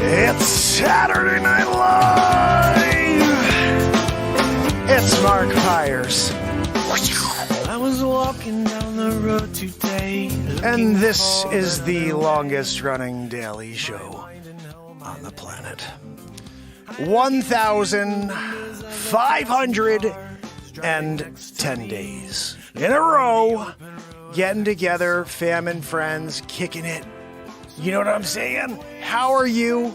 It's Saturday Night Live! It's Mark Pires. I was walking down the road today. And this is the longest running daily show on the planet. 1,510 days in a row, getting together, fam and friends, kicking it. You know what I'm saying? How are you?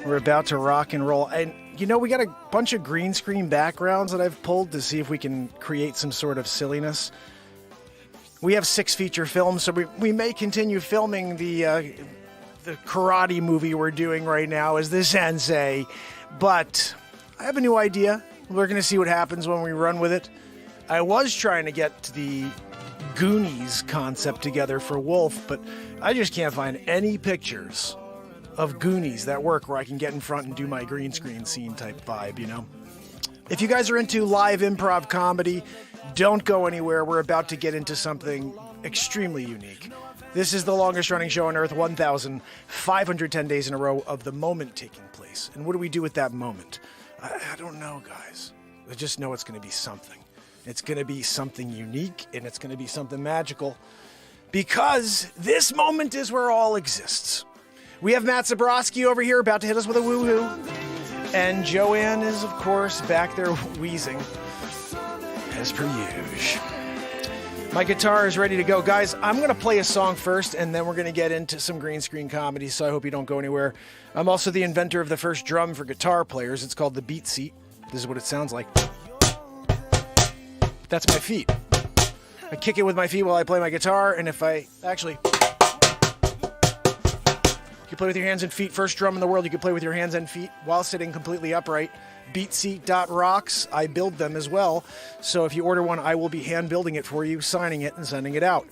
We're about to rock and roll. And you know, we got a bunch of green screen backgrounds that I've pulled to see if we can create some sort of silliness. We have 6 feature films, so we may continue filming the karate movie we're doing right now as the sensei. But I have a new idea. We're going to see what happens when we run with it. I was trying to get the Goonies concept together for Wolf, but I just can't find any pictures of Goonies that work where I can get in front and do my green screen scene type vibe, you know? If you guys are into live improv comedy, don't go anywhere. We're about to get into something extremely unique. This is the longest running show on Earth, 1,510 days in a row of the moment taking place. And what do we do with that moment? I don't know, guys. I just know it's going to be something. It's going to be something unique, and it's going to be something magical. Because this moment is where all exists. We have Matt Zabrowski over here about to hit us with a woo-hoo. And Joanne is, of course, back there wheezing, as per usual. My guitar is ready to go. Guys, I'm going to play a song first, and then we're going to get into some green screen comedy, so I hope you don't go anywhere. I'm also the inventor of the first drum for guitar players. It's called the BeatSeat. This is what it sounds like. That's my feet. I kick it with my feet while I play my guitar, and if I actually... You can play with your hands and feet. First drum in the world you can play with your hands and feet while sitting completely upright. BeatSeat.rocks. I build them as well. So if you order one, I will be hand building it for you, signing it, and sending it out.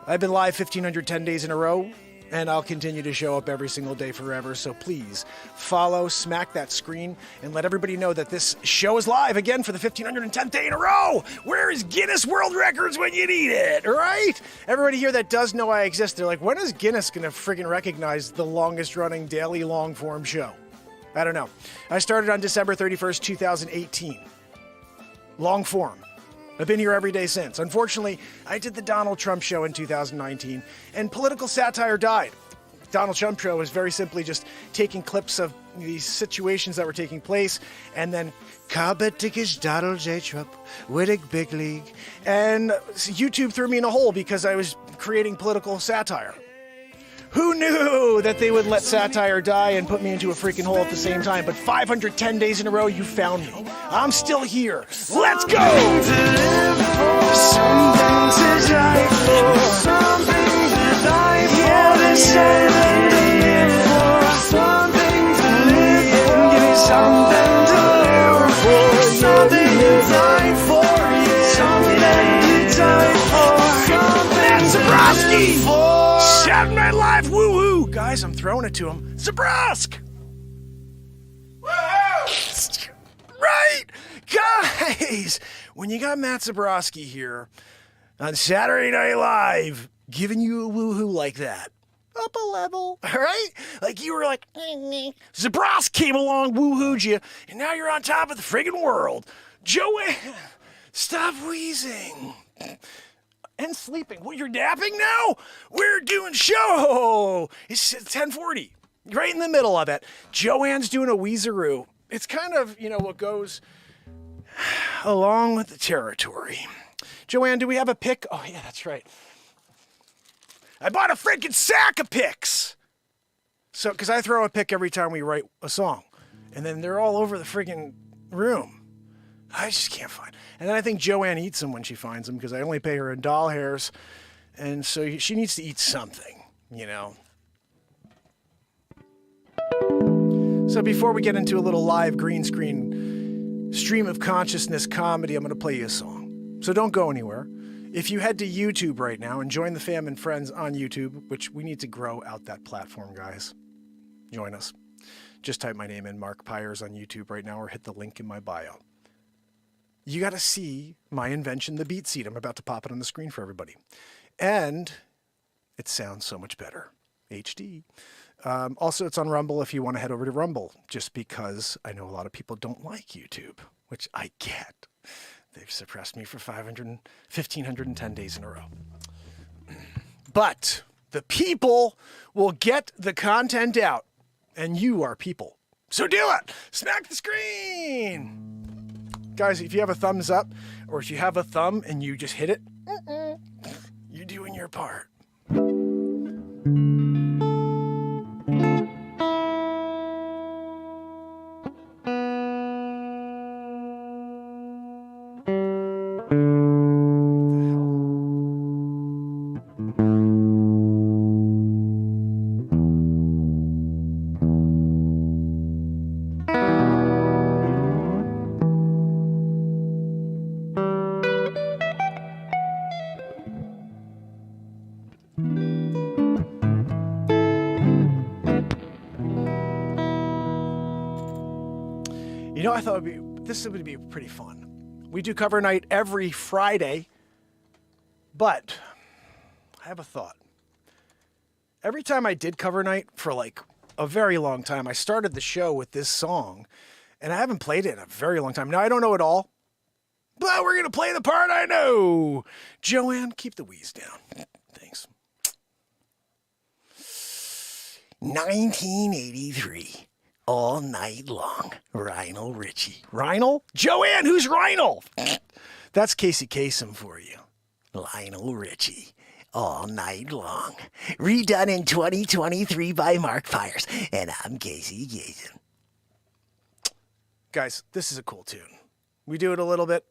I've been live 1,510 days in a row, and I'll continue to show up every single day forever. So please follow, smack that screen, and let everybody know that this show is live again for the 1,510th day in a row. Where is Guinness World Records when you need it, all right? Everybody here that does know I exist, they're like, when is Guinness going to friggin' recognize the longest running daily long form show? I don't know. I started on December 31st, 2018. Long form. I've been here every day since. Unfortunately, I did the Donald Trump show in 2019, and political satire died. Donald Trump show was very simply just taking clips of these situations that were taking place, and then Kabatikish Donald J. Trump, Wittig Big League, and YouTube threw me in a hole because I was creating political satire. Who knew that they would let satire die and put me into a freaking hole at the same time? But 510 days in a row, you found me. I'm still here. Let's go! Something to die for. Something to die for. Yeah, this island to live for. Something to live for. Give me something to live for. Something to die for. Yeah. Something to die for. That's Zabrowski! Saturday Night Live, woo-hoo! Guys, I'm throwing it to him. Zabrowski! Woo-hoo! Right? Guys, when you got Matt Zabrowski here on Saturday Night Live, giving you a woo-hoo like that, up a level, all right? Like you were like, Zabrowski came along, woo-hooed you, and now you're on top of the friggin' world. Joanne, stop wheezing. And sleeping. Well, you're napping now? We're doing show. It's 10:40. Right in the middle of it. Joanne's doing a wheezeroo. It's kind of, you know, what goes along with the territory. Joanne, do we have a pick? Oh, yeah, that's right. I bought a freaking sack of picks. So, because I throw a pick every time we write a song. And then they're all over the friggin' room. I just can't find. And then I think Joanne eats them when she finds them because I only pay her in doll hairs. And so she needs to eat something, you know. So before we get into a little live green screen stream of consciousness comedy, I'm going to play you a song. So don't go anywhere. If you head to YouTube right now and join the fam and friends on YouTube, which we need to grow out that platform, guys. Join us. Just type my name in, Mark Pires, on YouTube right now, or hit the link in my bio. You got to see my invention, the BeatSeat. I'm about to pop it on the screen for everybody. And It sounds so much better. HD. Also, it's on Rumble if you want to head over to Rumble, just because I know a lot of people don't like YouTube, which I get. They've suppressed me for 1,510 days in a row. But the people will get the content out, and you are people. So do it! Smack the screen! Guys, if you have a thumbs up, or if you have a thumb and you just hit it, you're doing your part. You know, I thought this would be pretty fun. We do cover night every Friday, but I have a thought. Every time I did cover night for like a very long time, I started the show with this song, and I haven't played it in a very long time. Now, I don't know it all, but we're going to play the part I know. Joanne, keep the wheeze down. Thanks. 1983. All night long, Lionel Richie. Lionel? Joanne, who's Lionel? That's Casey Kasem for you. Lionel Richie. All night long. Redone in 2023 by Mark Pires. And I'm Casey Kasem. Guys, this is a cool tune. We do it a little bit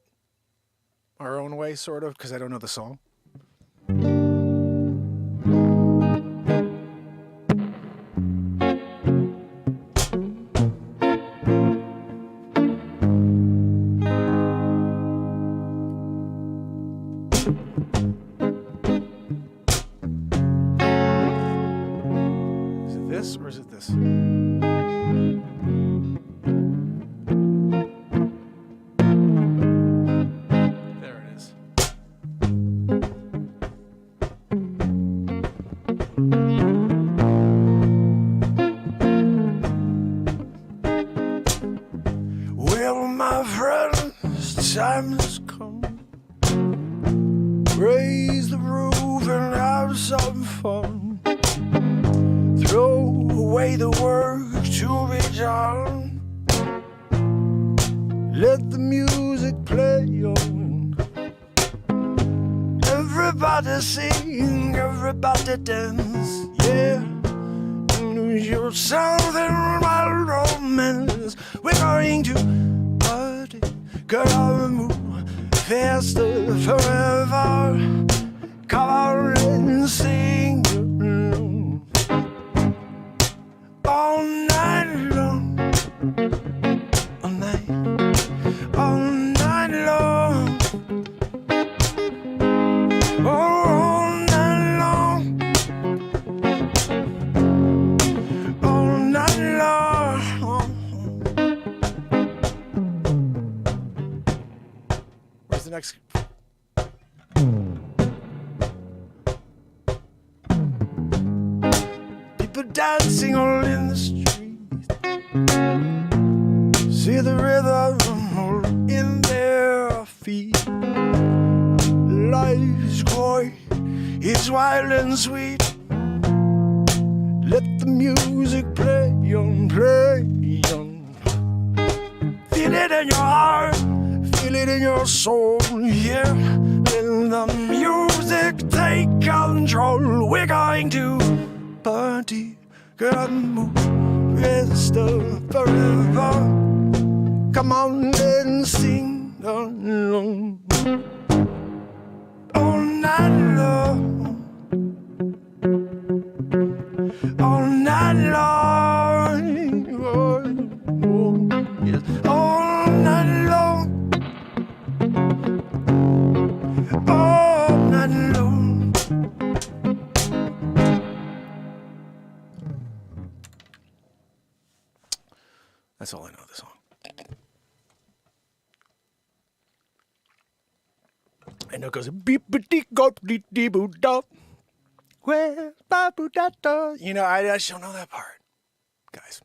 our own way, sort of, because I don't know the song. Or is it this? There it is. Well, my friends, time has come. Raise the roof and have some fun. Throw away the work to be done. Let the music play on. Everybody sing, everybody dance, yeah. You're something about romance. We're going to party, gonna move faster forever. Come on and sing along. All night long, all night long, all night long, all night long. Where's the next? People dancing all in the street. See the rhythm all in their feet. Life's joy is wild and sweet. Let the music play on, play on. Feel it in your heart, feel it in your soul, yeah. Let the music take control. We're going to party, gonna move faster forever. Come on and sing along. All night long, all night long, oh, yes. All night long, all night long. That's all I know of the song. I know it goes beep beep go beep beep da. Where's ba-boo-da-da? You know, I just don't know that part, guys.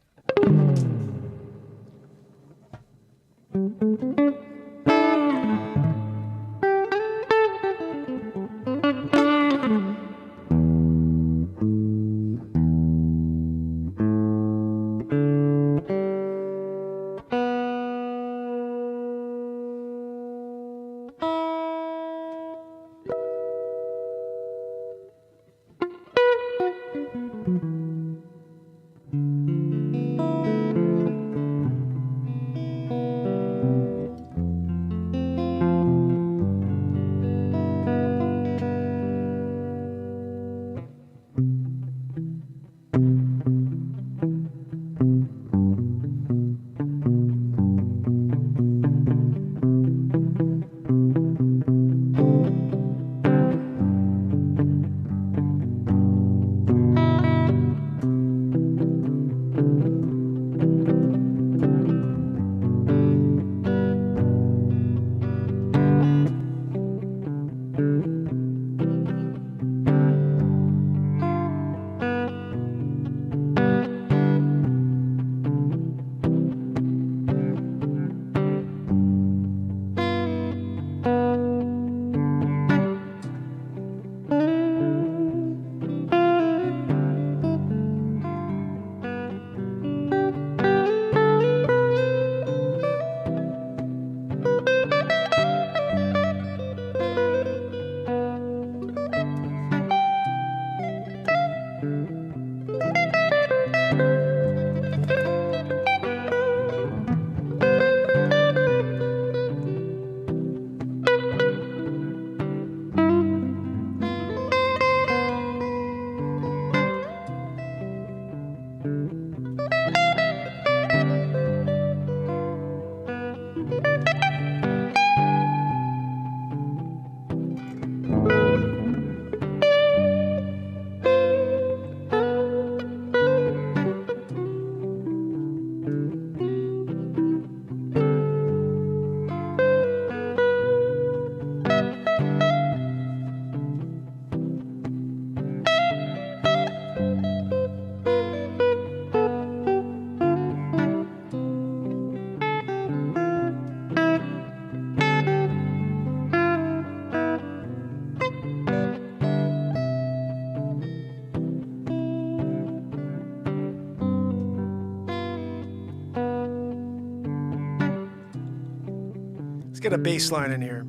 Let's get a bass line in here.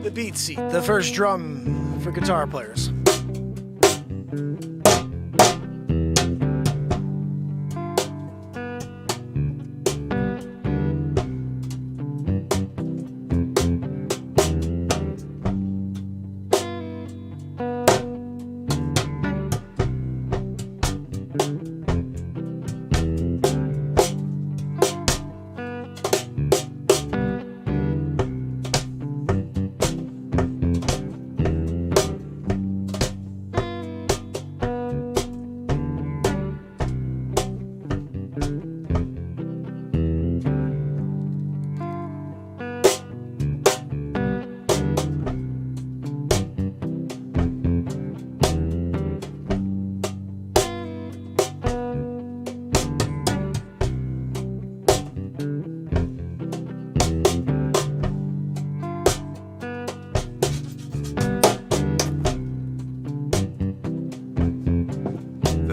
The BeatSeat, the first drum for guitar players.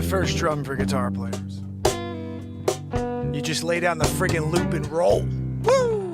First drum for guitar players. You just lay down the friggin' loop and roll. Woo!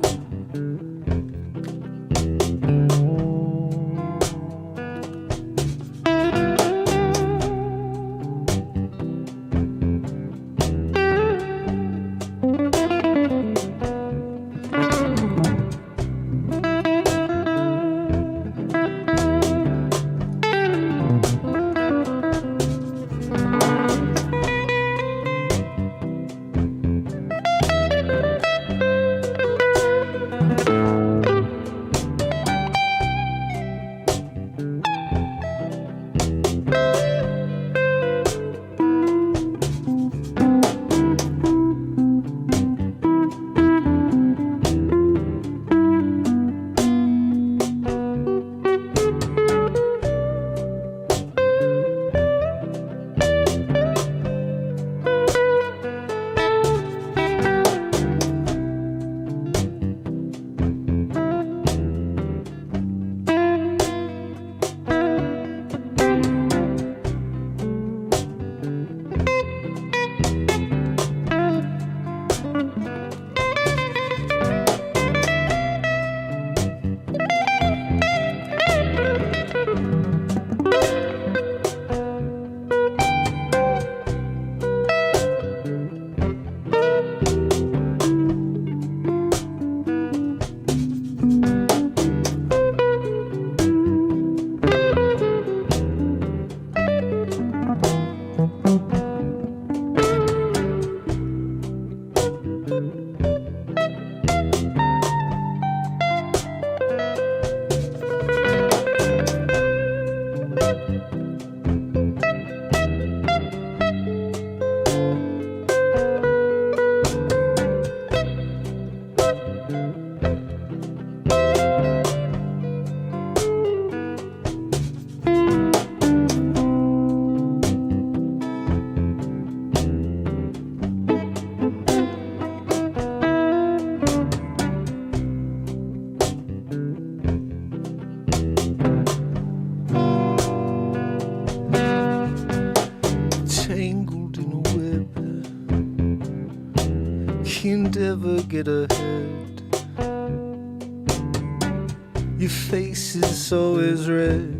Your face is always red.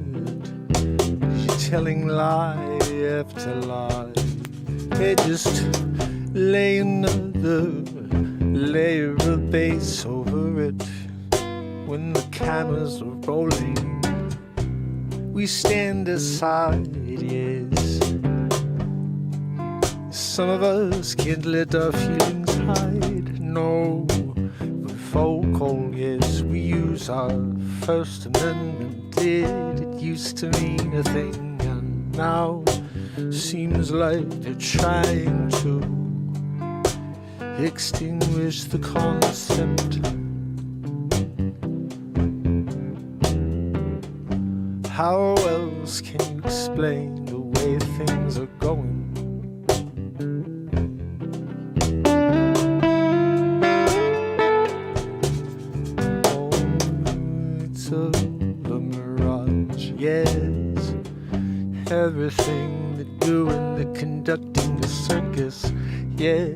You're telling lie after lie. They just lay another layer of base over it. When the cameras are rolling, we stand aside, yes. Some of us can't let our feelings hide, no. We're vocal, yes, we use our First Amendment. It used to mean a thing, and now seems like they're trying to extinguish the concept. How else can you explain the way things are going? Oh, it's a mirage, yes. Everything they're doing, they're conducting a circus, yeah.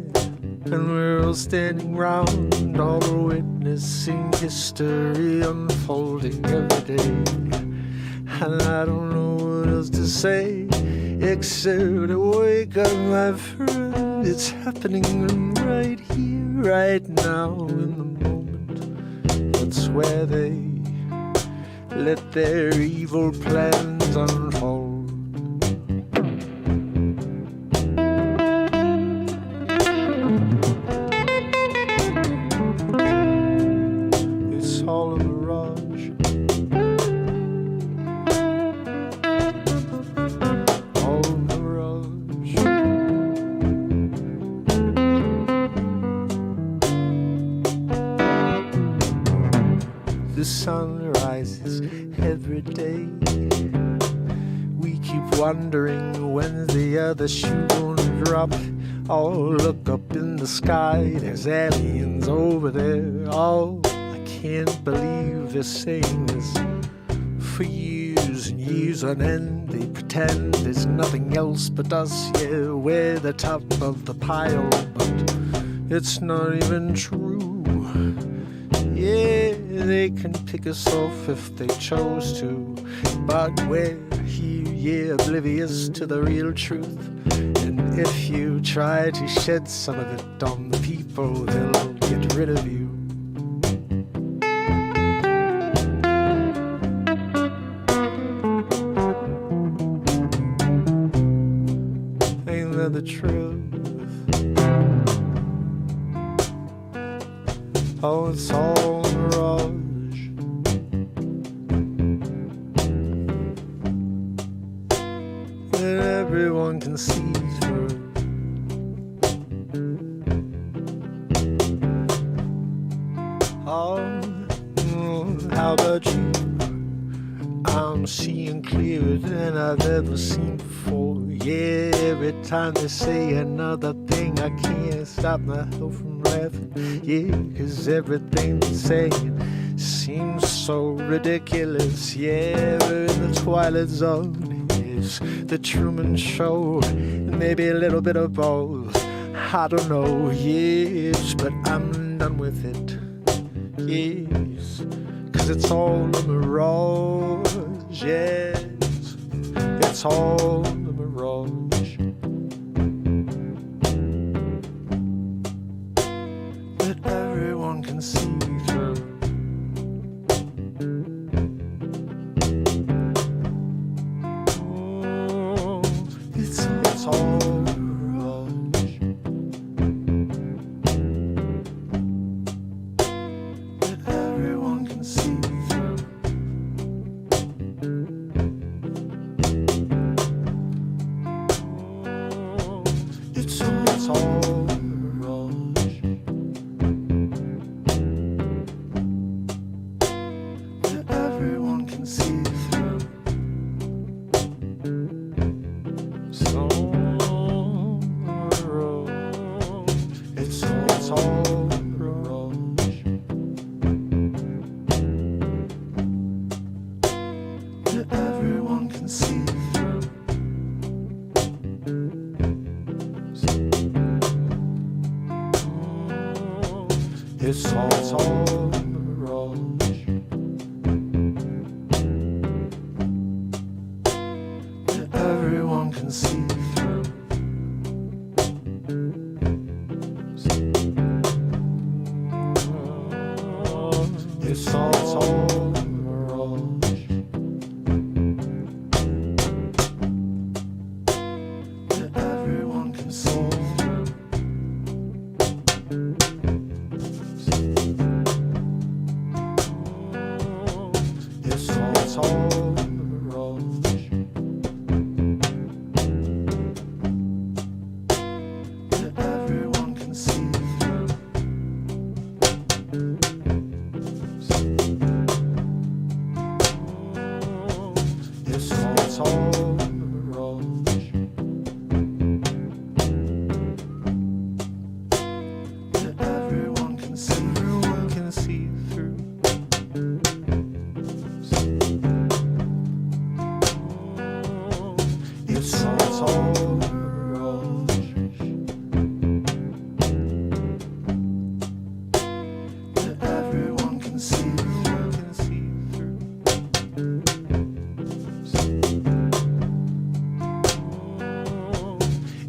And we're all standing round, all witnessing history unfolding every day. And I don't know what else to say, except wake up, my friend. It's happening right here, right now, in the moment. That's where they let their evil plans unfold. It's all a mirage. All a mirage. The sun rises every day. We keep wondering when's the other shoe gonna drop. Oh, look up in the sky, there's aliens over there. Oh, I can't believe they're saying this. For years and years on end, they pretend there's nothing else but us. Yeah, we're the top of the pile, but it's not even true. Yeah, they can pick us off if they chose to, but we're here, yeah, oblivious to the real truth. And if you try to shed some of it on the people, they'll get rid of you. Ain't that the truth? Oh, it's all a mirage. That everyone can see through. Oh, how about you? I'm seeing clearer than I've ever seen before. Yeah, every time they say another thing, I can't stop myself from laughing. Yeah, 'cause everything they're saying seems so ridiculous. Yeah, we're in the twilight zone. It's the Truman Show, maybe a little bit of both. I don't know, yes, but I'm done with it. Yes, 'cause it's all a mirage. Yes, it's all a mirage. That everyone can see through. Oh, it's all a mirage. That everyone can see through. Oh, it's all a mirage. That everyone can see through. So it's all a mirage. That everyone can see through. It's all a mirage. It's all a mirage. That everyone can see. It's all a mirage. That everyone can see. It's all a mirage. That everyone can see through. It's all a mirage. That everyone can see through.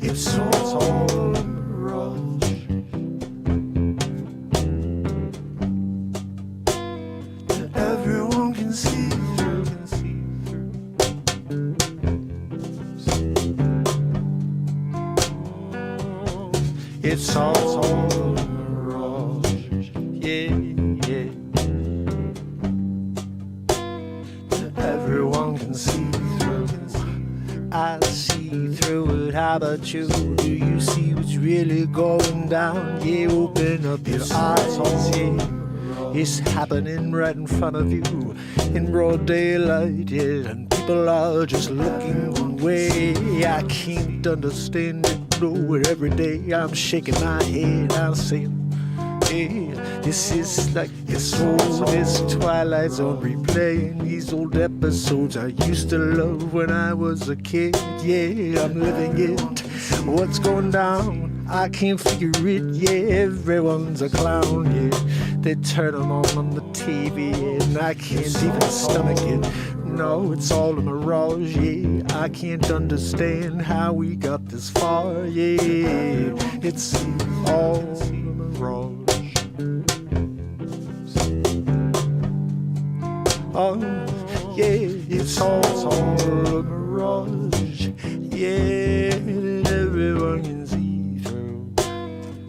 It's all a mirage. That everyone can see through. It's all a mirage. Yeah, yeah. That everyone can see through. I see through it. How about you? Do you see what's really going down? Yeah, open up your eyes. Yeah. It's happening right in front of you in broad daylight, yeah, and people are just looking away. I can't understand it, no, every day I'm shaking my head, I'm saying, hey, this is like this Twilight Zone replaying these old episodes I used to love when I was a kid. Yeah, I'm living it. What's going down? I can't figure it. Yeah, everyone's a clown. Yeah, they turn them on the TV, and I can't even stomach it. No, it's all a mirage. Yeah, I can't understand how we got this far. Yeah, it's all a mirage. Oh, yeah, it's all a mirage. Yeah, that everyone can see through.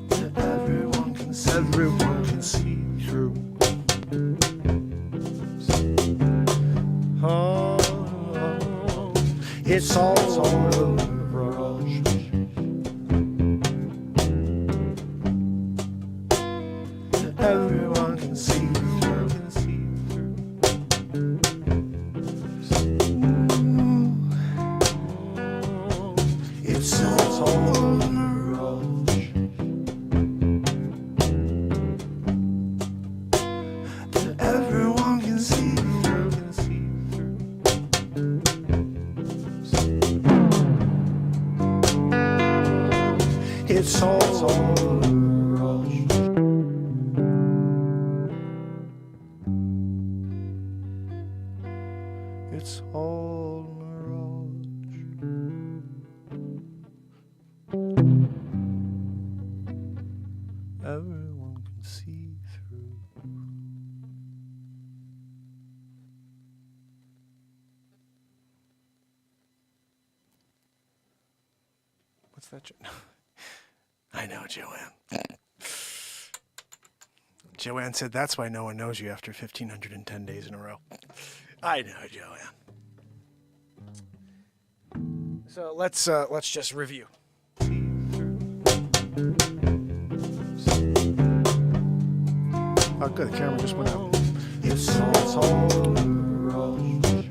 That everyone can see through. Oh, it's all a mirage. That everyone can see through. It's all a mirage. That everyone can see through. It's all a mirage. It's all a mirage. Everyone can see through. What's that? I know, Joanne. Joanne said that's why no one knows you after 1,510 days in a row. I know, Joanne. So let's just review. Oh, good. The camera just went out. It's all a mirage.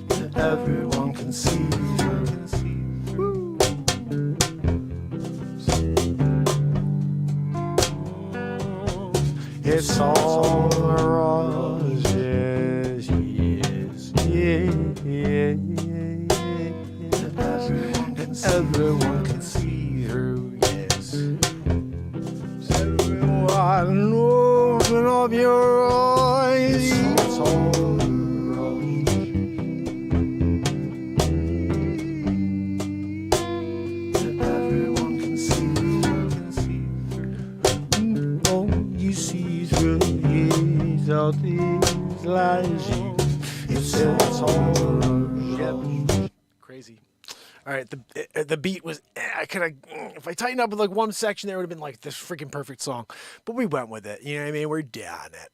That everyone can see through. It's all a mirage. Yes, yes, yeah, yeah, yeah. That everyone can see through. Everyone, open up your eyes. It's all a mirage. That everyone can see through. you see through his all these lies. It's all crazy. All right, the beat was I could have if I tightened up with like one section there would have been like this freaking perfect song, but we went with it. You know what I mean? We're down it.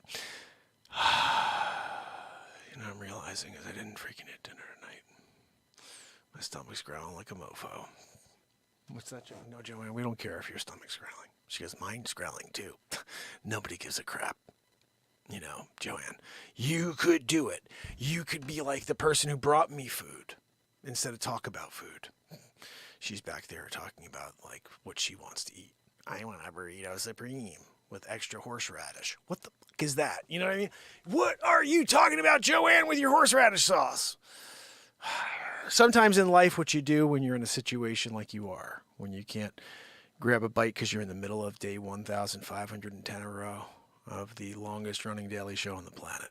You know, I'm realizing is I didn't freaking eat dinner tonight. My stomach's growling like a mofo. What's that, Joanne? No, Joanne, we don't care if your stomach's growling. She goes, mine's growling too. Nobody gives a crap. You know, Joanne, you could do it. You could be like the person who brought me food instead of talk about food. She's back there talking about like what she wants to eat. I want a burrito supreme with extra horseradish. What the fuck is that? You know what I mean? What are you talking about, Joanne, with your horseradish sauce? Sometimes in life, what you do when you're in a situation like you are, when you can't grab a bite because you're in the middle of day 1,510 in a row of the longest running daily show on the planet.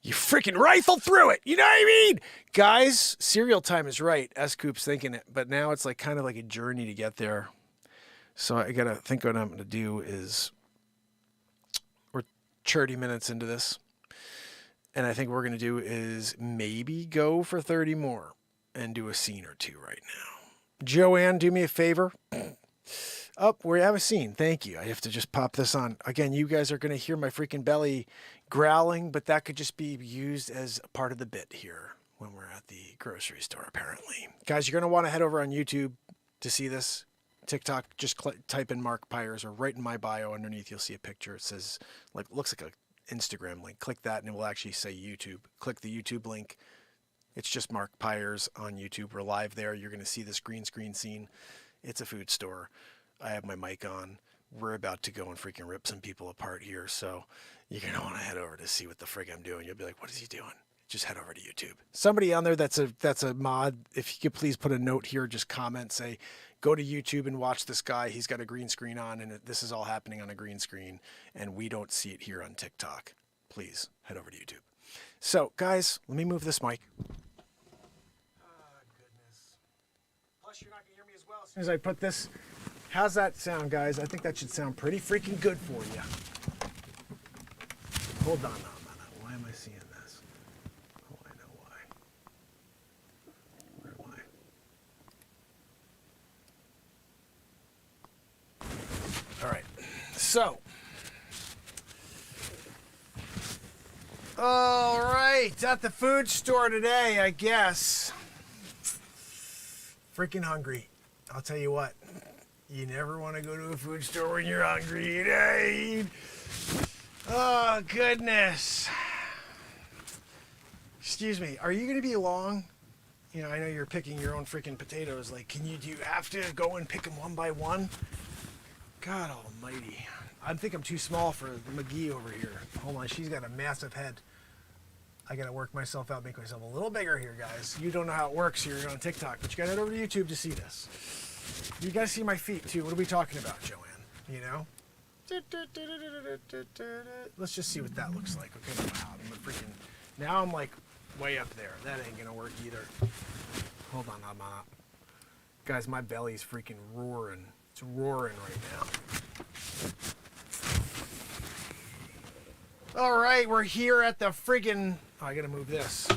You freaking rifle through it. You know what I mean? Guys, cereal time is right. S-Coop's thinking it, but now it's like kind of like a journey to get there. So I got to think what I'm going to do is we're 30 minutes into this. And I think what we're going to do is maybe go for 30 more and do a scene or two right now. Joanne, do me a favor. Oh, we have a scene. Thank you. I have to just pop this on. Again, you guys are going to hear my freaking belly growling, but that could just be used as a part of the bit here when we're at the grocery store, apparently. Guys, you're going to want to head over on YouTube to see this. TikTok, just type in Mark Pires or right in my bio underneath, you'll see a picture. It says, like, looks like an Instagram link. Click that and it will actually say YouTube. Click the YouTube link. It's just Mark Pires on YouTube. We're live there. You're going to see this green screen scene. It's a food store. I have my mic on. We're about to go and freaking rip some people apart here. So you're going to want to head over to see what the frig I'm doing. You'll be like, what is he doing? Just head over to YouTube. Somebody on there that's a mod, if you could please put a note here, just comment, say, go to YouTube and watch this guy. He's got a green screen on, and this is all happening on a green screen, and we don't see it here on TikTok. Please head over to YouTube. So, guys, let me move this mic. Oh, goodness. Plus, you're not going to hear me as well as soon as I put this. How's that sound, guys? I think that should sound pretty freaking good for you. Hold on now. Why am I seeing this? Oh, I know why. Where am I? All right. So. All right. At the food store today, I guess. Freaking hungry. I'll tell you what. You never want to go to a food store when you're hungry, right? Oh, goodness. Excuse me. Are you going to be long? You know, I know you're picking your own freaking potatoes. Like, do you have to go and pick them one by one? God almighty. I think I'm too small for McGee over here. Hold on. She's got a massive head. I got to work myself out, make myself a little bigger here, guys. You don't know how it works here on TikTok, but you got to head over to YouTube to see this. You guys see my feet too. What are we talking about, Joanne? You know? Let's just see what that looks like. Okay, wow. Now I'm like way up there. That ain't gonna work either. Hold on, I'm up. Guys, my belly's freaking roaring. It's roaring right now. All right, we're here at the friggin'. Oh, I gotta move this.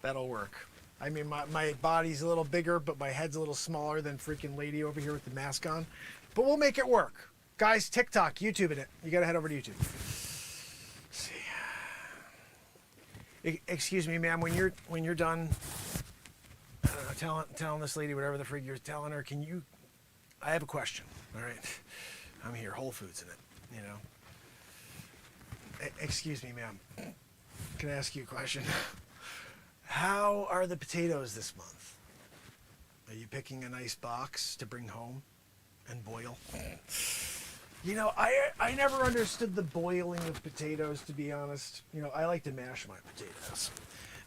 That'll work. I mean, my body's a little bigger, but my head's a little smaller than freaking lady over here with the mask on. But we'll make it work. Guys, TikTok, YouTube in it. You gotta head over to YouTube. Let's see. Excuse me, ma'am, when you're done, I don't know, telling this lady whatever the frig you're telling her, I have a question, all right? I'm here, Whole Foods in it, you know? Excuse me, ma'am. Can I ask you a question? How are the potatoes this month? Are you picking a nice box to bring home and boil? You know, I never understood the boiling of potatoes, to be honest. You know, I like to mash my potatoes.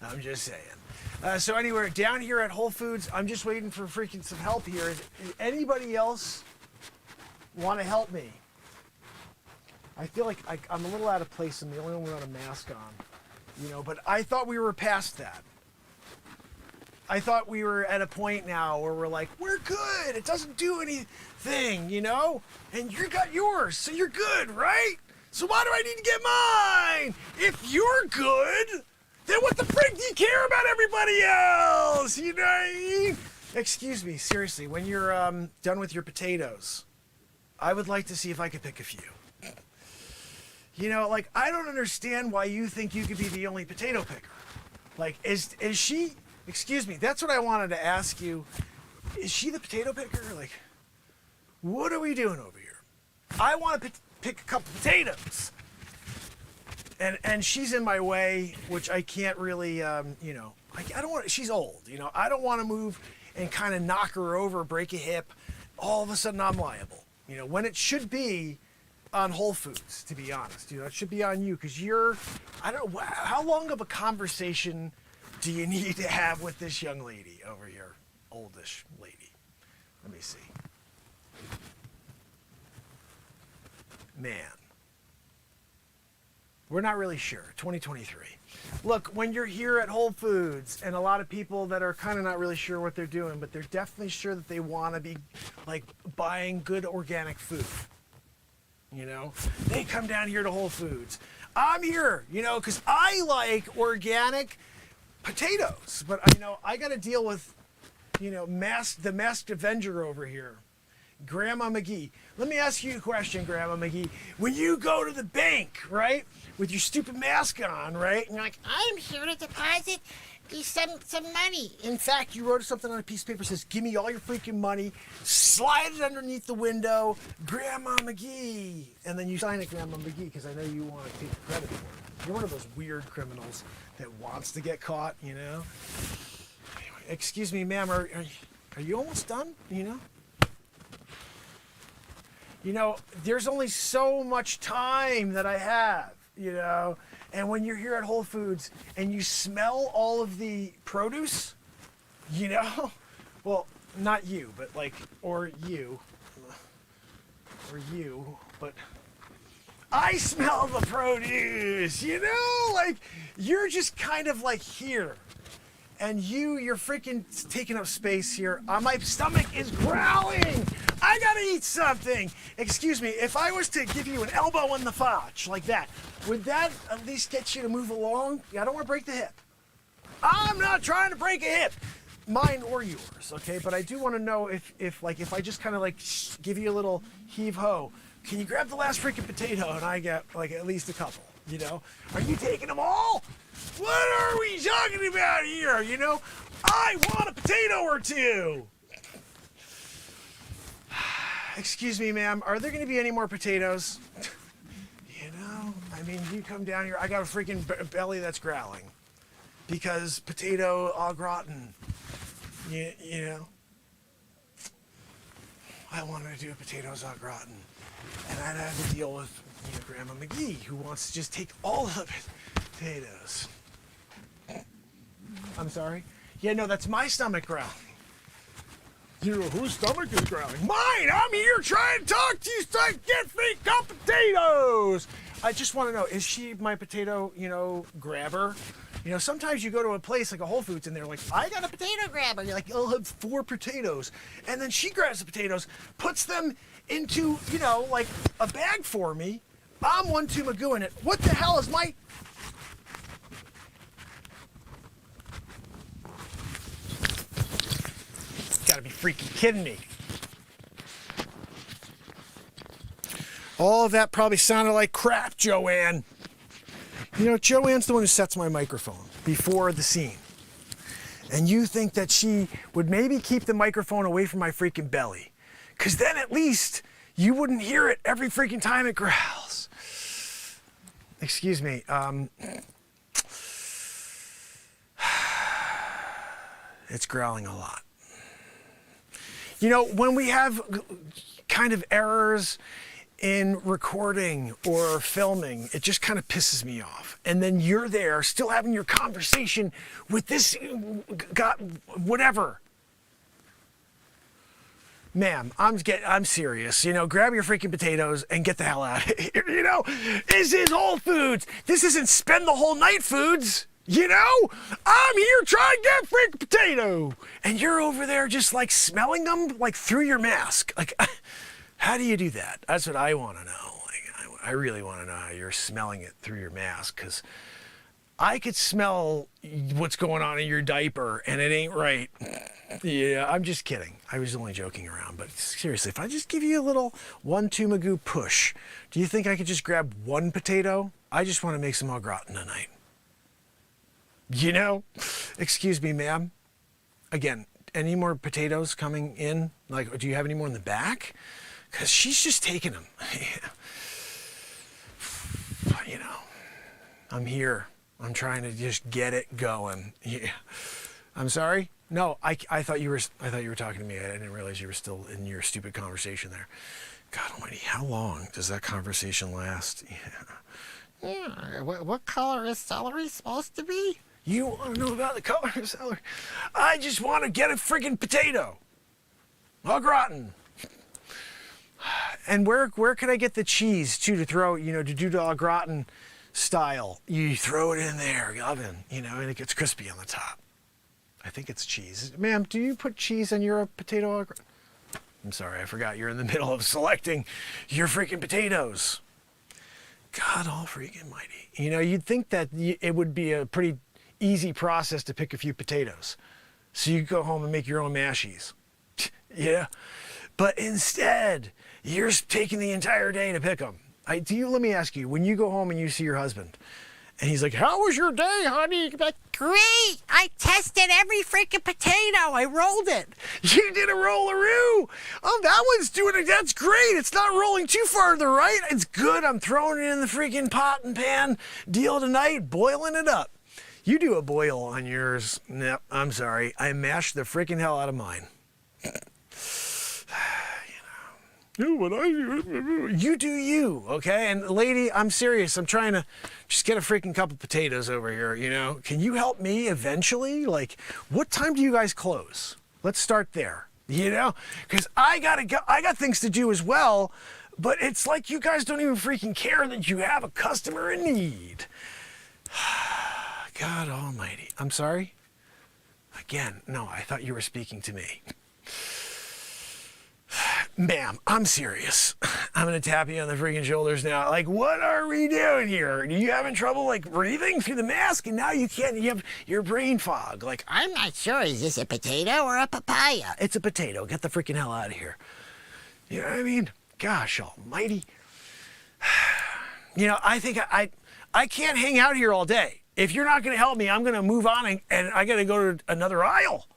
I'm just saying. So anyway, down here at Whole Foods, I'm just waiting for freaking some help here. Is anybody else want to help me? I feel like I'm a little out of place. I'm the only one without a mask on, but I thought we were past that. I thought we were at a point now where we're like, we're good. It doesn't do anything, and you got yours, so you're good, right? So why do I need to get mine? If you're good, then what the frick do you care about everybody else? You know what I mean? Excuse me, seriously, when you're done with your potatoes, I would like to see if I could pick a few. I don't understand why you think you could be the only potato picker. Like, is she, excuse me, that's what I wanted to ask you. Is she the potato picker? Like, what are we doing over here? I want to pick a couple potatoes. And she's in my way, which I can't really, I don't want, she's old, I don't want to move and kind of knock her over, break a hip. All of a sudden I'm liable, when it should be on Whole Foods, to be honest. It should be on you, because I don't know, how long of a conversation do you need to have with this young lady over here? Oldish lady. Let me see. Man. We're not really sure. 2023. Look, when you're here at Whole Foods, and a lot of people that are kind of not really sure what they're doing, but they're definitely sure that they want to be like buying good organic food. They come down here to Whole Foods. I'm here, because I like organic potatoes, but I got to deal with, the masked Avenger over here, Grandma McGee. Let me ask you a question, Grandma McGee. When you go to the bank, right, with your stupid mask on, right, and you're like, I'm here to deposit some money. In fact, you wrote something on a piece of paper that says, give me all your freaking money, slide it underneath the window, Grandma McGee. And then you sign it, Grandma McGee, because I know you want to take the credit for it. You're one of those weird criminals that wants to get caught, Anyway, excuse me, ma'am, are you almost done, there's only so much time that I have, and when you're here at Whole Foods and you smell all of the produce, well, not you, but or you, but I smell the produce, you're just kind of like here. And you're freaking taking up space here. My stomach is growling. I gotta eat something. Excuse me, if I was to give you an elbow in the fotch like that, would that at least get you to move along? I don't want to break the hip. I'm not trying to break a hip, mine or yours, okay? But I do want to know if I just kind of give you a little heave ho, can you grab the last freaking potato and I get at least a couple? Are you taking them all? What are we talking about here? I want a potato or two. Excuse me, ma'am, are there going to be any more potatoes? You come down here, I got a freaking belly that's growling because potato au gratin, I wanted to do a potatoes au gratin, and I'd have to deal with Grandma McGee, who wants to just take all of it. Potatoes. I'm sorry? Yeah, no, that's my stomach growling. Whose stomach is growling? Mine! I'm here trying to talk to you so I can get free cup potatoes! I just want to know, is she my potato, grabber? Sometimes you go to a place like a Whole Foods and they're like, I got a potato grabber. You're like, I'll have 4 potatoes. And then she grabs the potatoes, puts them into, a bag for me. I'm one too magoo in it. What the hell is my... Gotta be freaking kidding me. All of that probably sounded like crap, Joanne. Joanne's the one who sets my microphone before the scene. And you think that she would maybe keep the microphone away from my freaking belly. Because then at least you wouldn't hear it every freaking time it growls. Excuse me. It's growling a lot. When we have kind of errors in recording or filming, it just kind of pisses me off. And then you're there still having your conversation with this whatever. Ma'am, I'm serious. You know, grab your freaking potatoes and get the hell out of here. You know, this is Whole Foods. This isn't spend the whole night foods. You know, I'm here trying to get a freaking potato, and you're over there just like smelling them like through your mask. Like, how do you do that? That's what I want to know. Like, I really want to know how you're smelling it through your mask, because I could smell what's going on in your diaper, and it ain't right. Yeah, I'm just kidding. I was only joking around, but seriously, if I just give you a little 1-2 Magoo push, do you think I could just grab one potato? I just want to make some au gratin tonight. You know? Excuse me, ma'am. Again, any more potatoes coming in? Like, do you have any more in the back? Because she's just taking them. You know, I'm here. I'm trying to just get it going. Yeah. I'm sorry? No, I thought you were talking to me. I didn't realize you were still in your stupid conversation there. God almighty, how long does that conversation last? Yeah, what color is celery supposed to be? You want to know about the color of celery? I just want to get a friggin' potato. Au gratin. And where could I get the cheese too to throw, you know, to do the au gratin style? You throw it in there, oven, you know, and it gets crispy on the top. I think it's cheese. Ma'am, do you put cheese on your potato au gratin? I'm sorry, I forgot you're in the middle of selecting your freaking potatoes. God all freaking mighty. You know, you'd think that it would be a pretty easy process to pick a few potatoes. So you go home and make your own mashies. Yeah. But instead, you're taking the entire day to pick them. Let me ask you, when you go home and you see your husband, and he's like, how was your day, honey? You're like, Great! I tested every freaking potato. I rolled it. you did a rollaroo. Oh, that one's doing it. That's great. It's not rolling too far to the right. It's good. I'm throwing it in the freaking pot and pan deal tonight, boiling it up. You do a boil on yours. No, I'm sorry. I mashed the freaking hell out of mine. You do you, okay? And lady, I'm serious. I'm trying to just get a freaking couple potatoes over here, you know? Can you help me eventually? Like, what time do you guys close? Let's start there, you know? Because I got things to do as well, but it's like you guys don't even freaking care that you have a customer in need. God almighty. I'm sorry? Again, no, I thought you were speaking to me. Ma'am, I'm serious. I'm gonna tap you on the freaking shoulders now. Like, what are we doing here? Are you having trouble, like, breathing through the mask? And now you can't, you have your brain fog. Like, I'm not sure. Is this a potato or a papaya? it's a potato. Get the freaking hell out of here. You know what I mean? Gosh almighty. You know, I think I can't hang out here all day. If you're not gonna help me, I'm gonna move on and I gotta go to another aisle.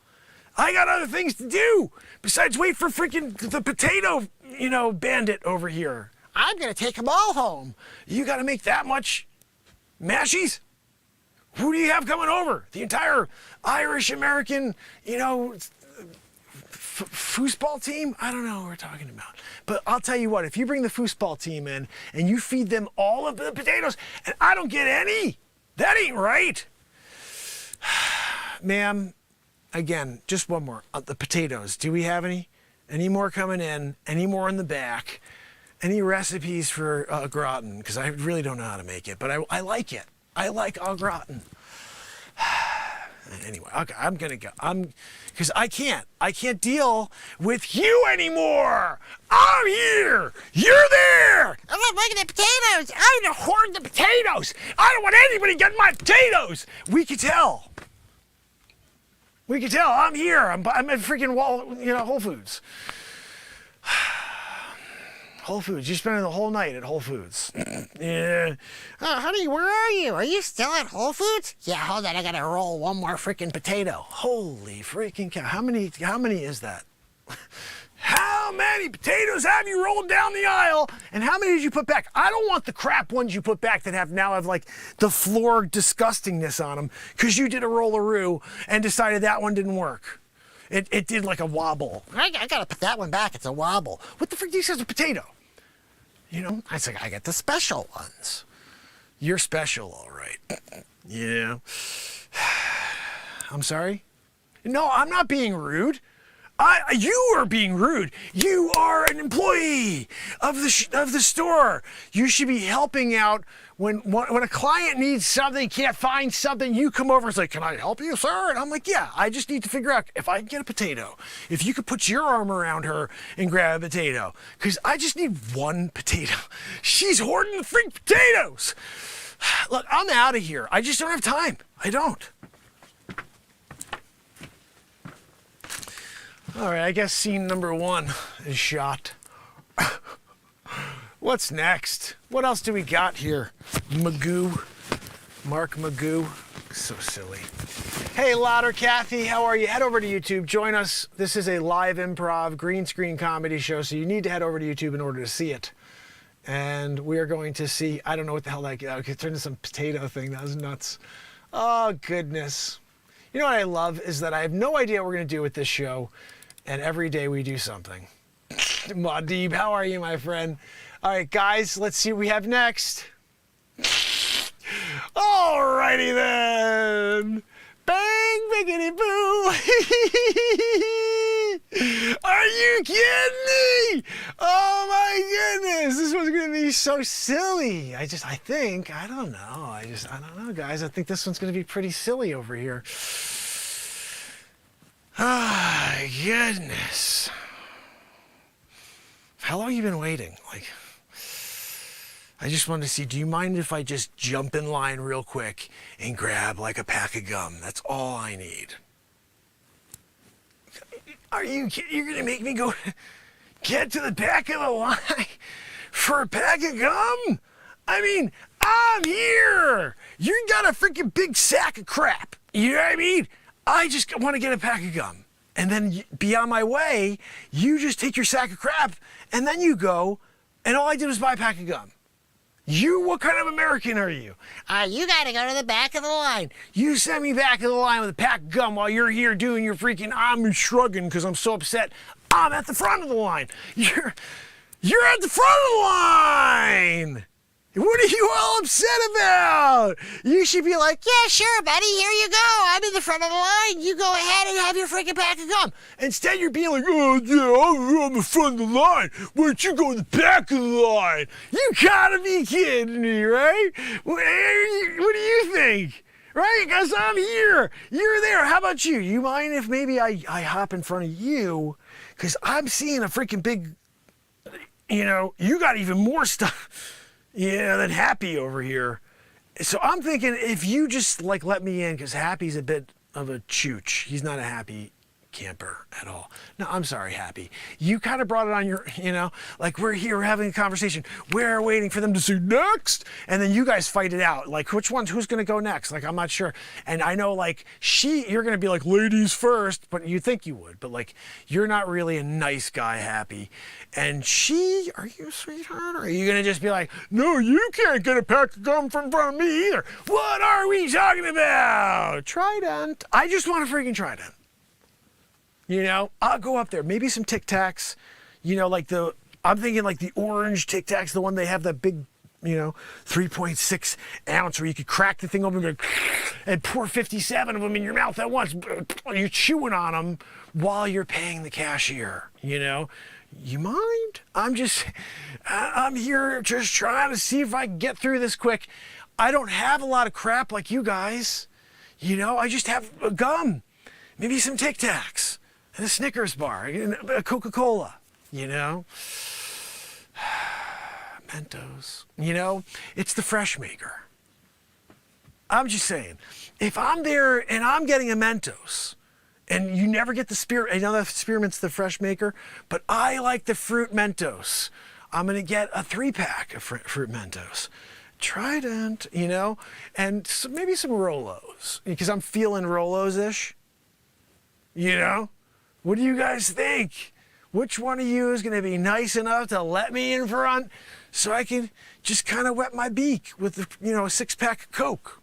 I got other things to do besides wait for freaking the potato, you know, bandit over here. I'm gonna take them all home. You gotta make that much mashies? Who do you have coming over? The entire Irish American, you know, foosball team? I don't know what we're talking about. But I'll tell you what, if you bring the foosball team in and you feed them all of the potatoes and I don't get any, that ain't right. Ma'am, again, just one more. The potatoes, do we have any? Any more coming in? Any more in the back? Any recipes for au gratin? Because I really don't know how to make it, but I like it. I like au gratin. Anyway, okay, I'm gonna go. Because I can't deal with you anymore. I'm here. You're there. I'm not making the potatoes. I'm gonna hoard the potatoes. I don't want anybody getting my potatoes. We could tell. I'm here. I'm at freaking Whole Foods. Whole Foods. You're spending the whole night at Whole Foods. Yeah. Honey, where are you? Are you still at Whole Foods? Yeah, hold on. I gotta roll one more freaking potato. Holy freaking cow. How many is that? How many potatoes have you rolled down the aisle? And how many did you put back? I don't want the crap ones you put back that have like the floor disgustingness on them because you did a rollaroo and decided that one didn't work. It did like a wobble. I gotta put that one back. It's a wobble. What the frick do you say is a potato? You know, I said, I got the special ones. You're special, all right. Yeah. I'm sorry? No, I'm not being rude. You are being rude. You are an employee of the store. You should be helping out when a client needs something, can't find something. You come over and say, "Can I help you, sir?" And I'm like, "Yeah, I just need to figure out if I can get a potato. If you could put your arm around her and grab a potato, because I just need one potato. She's hoarding the freak potatoes." Look, I'm out of here. I just don't have time. I don't. All right, I guess scene number 1 is shot. What's next? What else do we got here? Magoo. Mark Magoo. So silly. Hey, Louder Kathy, how are you? Head over to YouTube. Join us. This is a live improv green screen comedy show, so you need to head over to YouTube in order to see it. And we are going to see, I don't know what the hell that turned into some potato thing. That was nuts. Oh, goodness. You know what I love is that I have no idea what we're going to do with this show. And every day we do something. Madeeb, how are you, my friend? All right, guys, let's see what we have next. Alrighty then. Bang, biggity boo. Are you kidding me? Oh my goodness, this one's gonna be so silly. I don't know, guys. I think this one's gonna be pretty silly over here. Ah, goodness. How long have you been waiting? I just wanted to see, do you mind if I just jump in line real quick and grab a pack of gum? That's all I need. Are you kidding? You're going to make me go get to the back of the line for a pack of gum? I mean, I'm here. You got a freaking big sack of crap. You know what I mean? I just want to get a pack of gum. And then be on my way. You just take your sack of crap, and then you go, and all I did was buy a pack of gum. What kind of American are you? You gotta go to the back of the line. You send me back of the line with a pack of gum while you're here doing your freaking I'm shrugging because I'm so upset. I'm at the front of the line. You're at the front of the line. What are you all upset about? You should be like, "Yeah, sure, buddy, here you go. I'm in the front of the line. You go ahead and have your freaking pack of gum." Instead, you're being like, "Oh, yeah, I'm in the front of the line. Why don't you go in the back of the line?" You gotta be kidding me, right? What do you think? Right? Because I'm here. You're there. How about you? You mind if maybe I hop in front of you? Because I'm seeing a freaking big, you got even more stuff. Yeah, than Happy over here. So I'm thinking if you just let me in, because Happy's a bit of a chooch. He's not a happy camper at all. No, I'm sorry, Happy. You kind of brought it on your, we're here, we're having a conversation. We're waiting for them to say next. And then you guys fight it out. Who's going to go next? I'm not sure. And I know you're going to be ladies first, but you think you would. But you're not really a nice guy, Happy. And are you a sweetheart? Or are you going to just be like, "No, you can't get a pack of gum from front of me either"? What are we talking about? Trident. I just want a freaking Trident. I'll go up there. Maybe some Tic Tacs. I'm thinking the orange Tic Tacs, the one they have that big, 3.6 ounce where you could crack the thing open and pour 57 of them in your mouth at once. You're chewing on them while you're paying the cashier, You mind? I'm here just trying to see if I can get through this quick. I don't have a lot of crap like you guys. I just have a gum. Maybe some Tic Tacs. And a Snickers bar, a Coca-Cola, Mentos. It's the fresh maker. I'm just saying, if I'm there and I'm getting a Mentos, and you never get the spearmint, I know that spearmint's the fresh maker, but I like the fruit Mentos. I'm going to get a 3-pack of fruit Mentos. Trident, and maybe some Rolos, because I'm feeling Rolos-ish, What do you guys think? Which one of you is going to be nice enough to let me in front so I can just kind of wet my beak with, a 6-pack of Coke,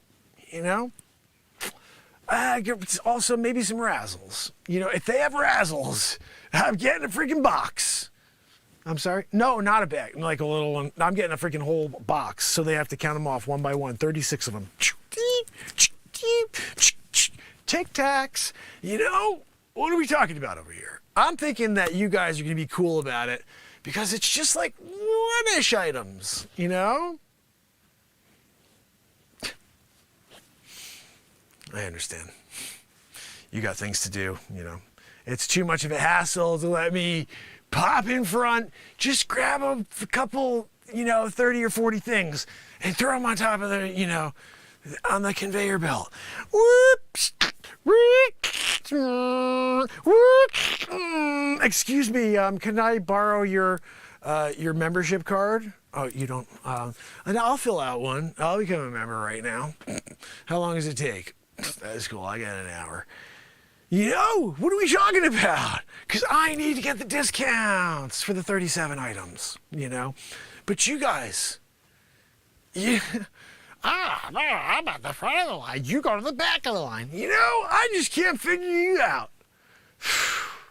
Also, maybe some Razzles. If they have Razzles, I'm getting a freaking box. I'm sorry? No, not a bag. Like a little one. I'm getting a freaking whole box, so they have to count them off one by one. 36 of them. Tic Tacs, what are we talking about over here? I'm thinking that you guys are going to be cool about it because it's just like one-ish items, you know? I understand. You got things to do, you know. It's too much of a hassle to let me pop in front, just grab a couple, 30 or 40 things and throw them on top of the, on the conveyor belt. Whoops. Excuse me, can I borrow your membership card? Oh, you don't? And I'll fill out one. I'll become a member right now. How long does it take? That's cool. I got an hour. What are we talking about? Because I need to get the discounts for the 37 items, But you guys, No, I'm at the front of the line. You go to the back of the line. I just can't figure you out.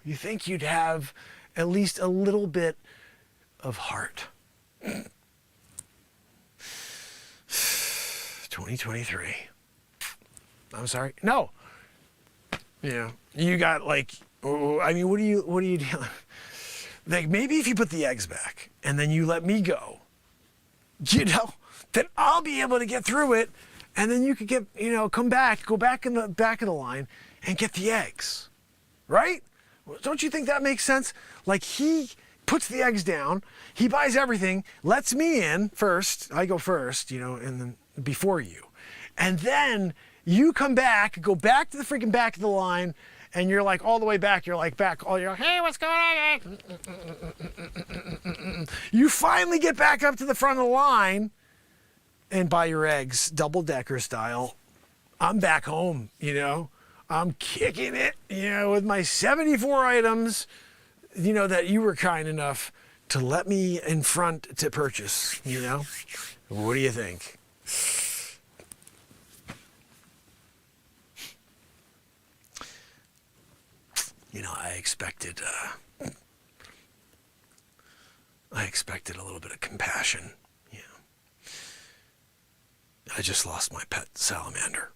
You think you'd have at least a little bit of heart. 2023. I'm sorry. No. You got what are you doing? Like maybe if you put the eggs back and then you let me go, then I'll be able to get through it, and then you could go back in the back of the line and get the eggs, right? Don't you think that makes sense? Like he puts the eggs down, he buys everything, lets me in first, I go first, and then before you. And then you come back, go back to the freaking back of the line, and you're like all the way back, you're like, hey, what's going on? You finally get back up to the front of the line and buy your eggs, double-decker style. I'm back home, I'm kicking it, with my 74 items, that you were kind enough to let me in front to purchase, What do you think? I expected a little bit of compassion, I just lost my pet salamander.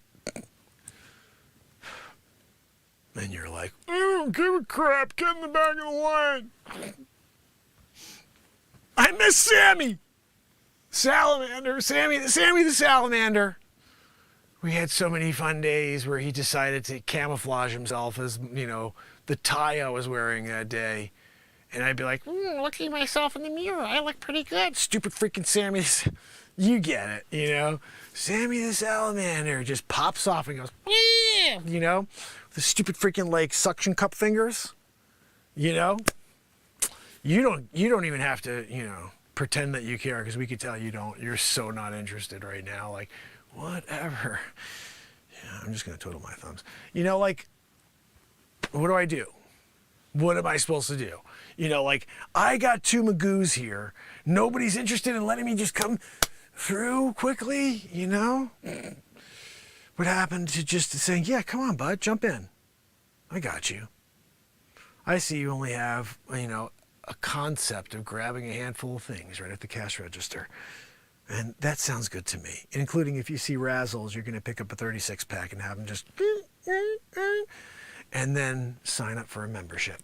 And you're like, I don't give a crap, get in the back of the line. I miss Sammy. Salamander, Sammy the salamander. We had so many fun days where he decided to camouflage himself as, the tie I was wearing that day. And I'd be like, looking at myself in the mirror, I look pretty good. Stupid freaking Sammy. You get it, Sammy the salamander just pops off and goes, the stupid freaking suction cup fingers, You don't even have to, pretend that you care because we could tell you don't. You're so not interested right now. Like, whatever. Yeah, I'm just going to twiddle my thumbs. What do I do? What am I supposed to do? I got two Magoos here. Nobody's interested in letting me just come through quickly, What happened to just saying, yeah, come on, bud, jump in. I got you. I see you only have, a concept of grabbing a handful of things right at the cash register. And that sounds good to me, including if you see Razzles, you're going to pick up a 36 pack and have them just, and then sign up for a membership,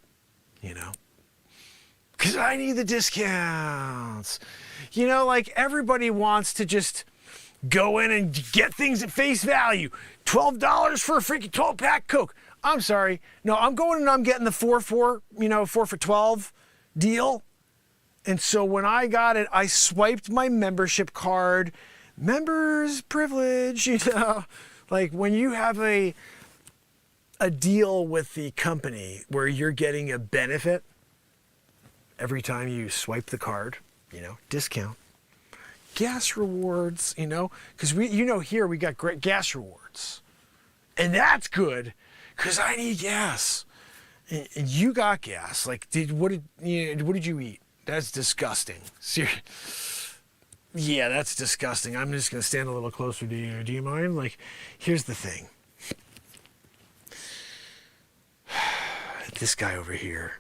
Because I need the discounts. Everybody wants to just go in and get things at face value. $12 for a freaking 12-pack Coke. I'm sorry. No, I'm going and I'm getting the 4 for 12 deal. And so when I got it, I swiped my membership card. Members privilege, Like when you have a deal with the company where you're getting a benefit every time you swipe the card, discount. Gas rewards, because here we got great gas rewards. And that's good because I need gas. And you got gas. Like, what did you eat? That's disgusting. Seriously. Yeah, that's disgusting. I'm just going to stand a little closer to you. Do you mind? Like, here's the thing. This guy over here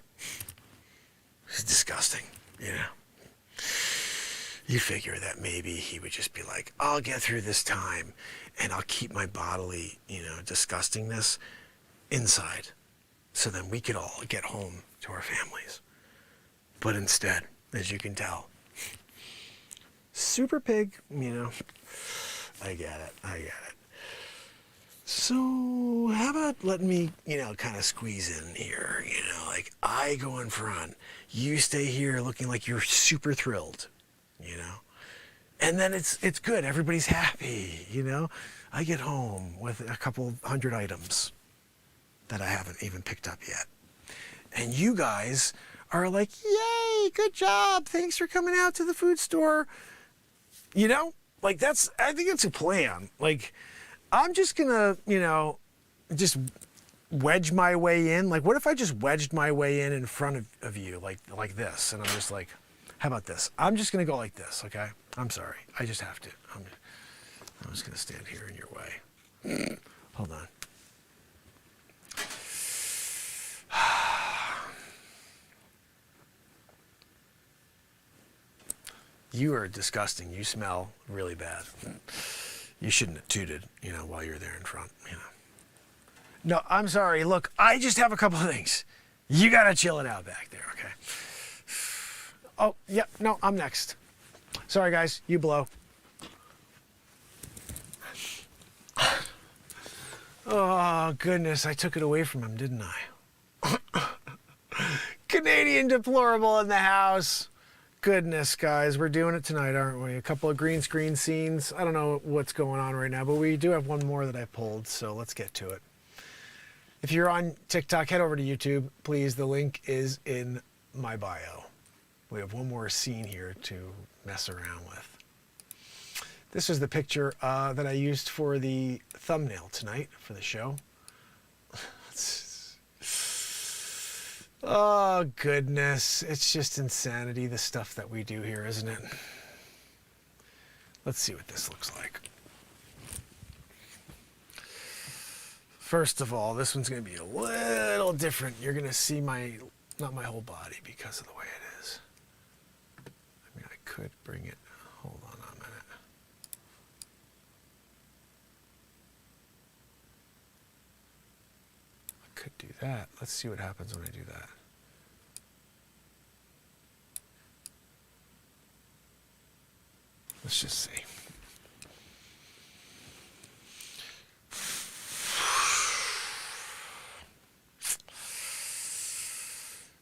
is disgusting, You figure that maybe he would just be like, I'll get through this time and I'll keep my bodily, disgustingness inside. so then we could all get home to our families. But instead, as you can tell, super pig, you know. I get it. So how about letting me, you know, kind of squeeze in here, you know, like I go in front, you stay here looking like you're super thrilled, you know, and then it's good. Everybody's happy, you know. I get home with a couple hundred items that I haven't even picked up yet. And you guys are like, yay, good job. Thanks for coming out to the food store. You know, like I think it's a plan. Like, I'm just gonna, you know, just wedge my way in. Like, what if I just wedged my way in front of you, like this? And I'm just like, how about this? I'm just gonna go like this, okay? I'm sorry, I just have to. I'm just gonna stand here in your way. Hold on. You are disgusting. You smell really bad. You shouldn't have tooted, you know, while you're there in front, you know. No, I'm sorry. Look, I just have a couple of things. You gotta chill it out back there, okay? Oh, yeah, no, I'm next. Sorry, guys, you blow. Oh, goodness, I took it away from him, didn't I? Canadian deplorable in the house. Goodness, guys, we're doing it tonight, aren't we? A couple of green screen scenes. I don't know what's going on right now, but we do have one more that I pulled, so let's get to it. If you're on TikTok, head over to YouTube, please. The link is in my bio. We have one more scene here to mess around with. This is the picture that I used for the thumbnail tonight for the show. Oh, goodness. It's just insanity, the stuff that we do here, isn't it? Let's see what this looks like. First of all, this one's going to be a little different. You're going to see not my whole body because of the way it is. I mean, I could bring it. Hold on a minute. I could do that. Let's see what happens when I do that. Let's just see.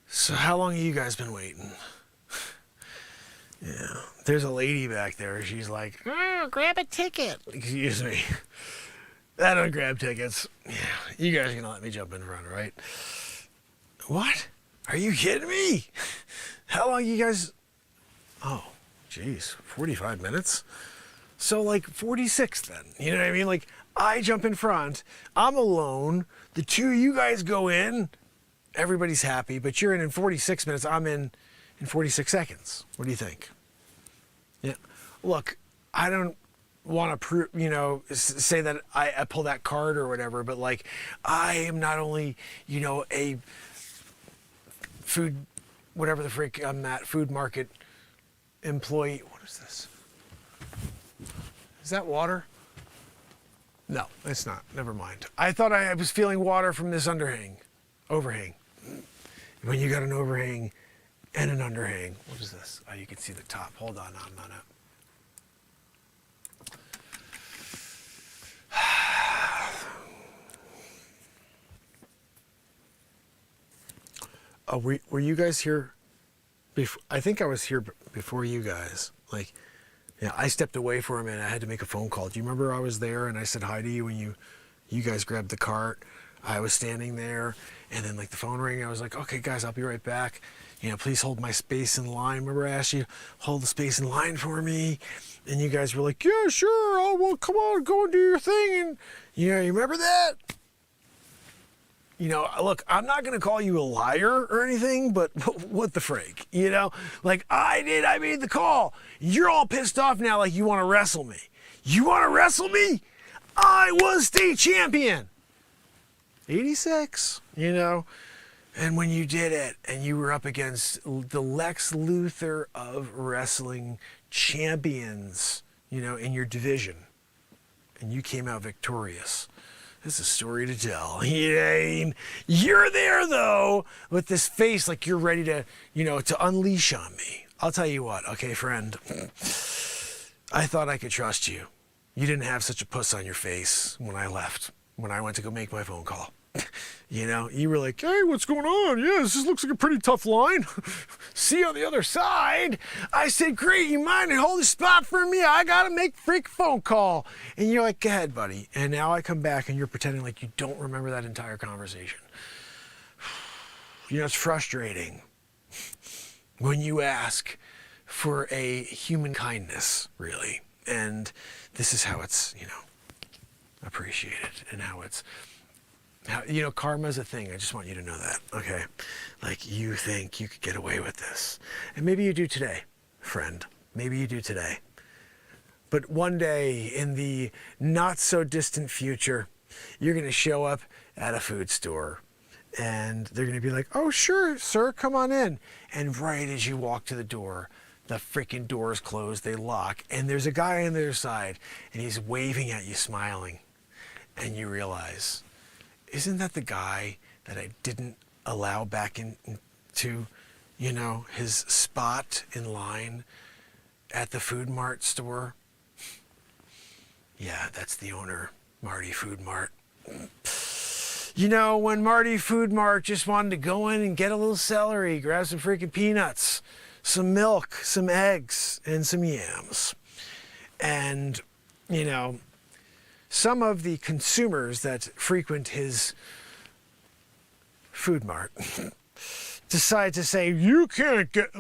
So how long have you guys been waiting? Yeah, there's a lady back there. She's like, Oh, grab a ticket. excuse me. I don't grab tickets. Yeah, you guys are gonna let me jump in front, right? What? Are you kidding me? How long you guys? Oh, geez, 45 minutes? So like 46 then, you know what I mean? Like I jump in front, I'm alone, the two of you guys go in, everybody's happy, but you're in 46 minutes, I'm in 46 seconds. What do you think? Yeah, look, I don't want to say that I pull that card or whatever, but like I am not only, you know, a food, whatever the frick I'm at, food market employee. What is this? Is that water? No, it's not. Never mind. I thought I was feeling water from this overhang. When you got an overhang and an underhang. What is this? Oh, you can see the top. Hold on a minute. Oh, were you guys here before? I think I was here before you guys. Like, yeah, I stepped away for a minute. I had to make a phone call. Do you remember I was there and I said hi to you when you guys grabbed the cart? I was standing there, and then like the phone rang. I was like, okay, guys, I'll be right back. You know, please hold my space in line. Remember I asked you to hold the space in line for me? And you guys were like, yeah, sure. Oh, well, come on, go and do your thing. And, you know, you remember that? You know, look, I'm not going to call you a liar or anything, but what the frig? You know, like I made the call. You're all pissed off now like you want to wrestle me. You want to wrestle me? I was state champion. 86, you know, and when you did it and you were up against the Lex Luthor of wrestling champions, you know, in your division, and you came out victorious. It's a story to tell. You know what I mean? You're there though, with this face like you're ready to, to unleash on me. I'll tell you what, okay, friend. I thought I could trust you. You didn't have such a puss on your face when I left, when I went to go make my phone call. You were like, hey, what's going on? Yeah, this looks like a pretty tough line. See you on the other side. I said, great, you mind to hold the spot for me? I got to make a freak phone call. And you're like, go ahead, buddy. And now I come back and you're pretending like you don't remember that entire conversation. It's frustrating when you ask for a human kindness, really. And this is how it's, appreciated and how it's, karma's a thing. I just want you to know that, okay? Like, you think you could get away with this. And maybe you do today, friend. Maybe you do today. But one day in the not so distant future, you're going to show up at a food store and they're going to be like, oh, sure, sir, come on in. And right as you walk to the door, the freaking doors close, they lock, and there's a guy on the other side and he's waving at you, smiling. And you realize, isn't that the guy that I didn't allow back into, his spot in line at the Food Mart store? Yeah, that's the owner, Marty Food Mart. When Marty Food Mart just wanted to go in and get a little celery, grab some freaking peanuts, some milk, some eggs, and some yams. And, some of the consumers that frequent his Food Mart decide to say, you can't get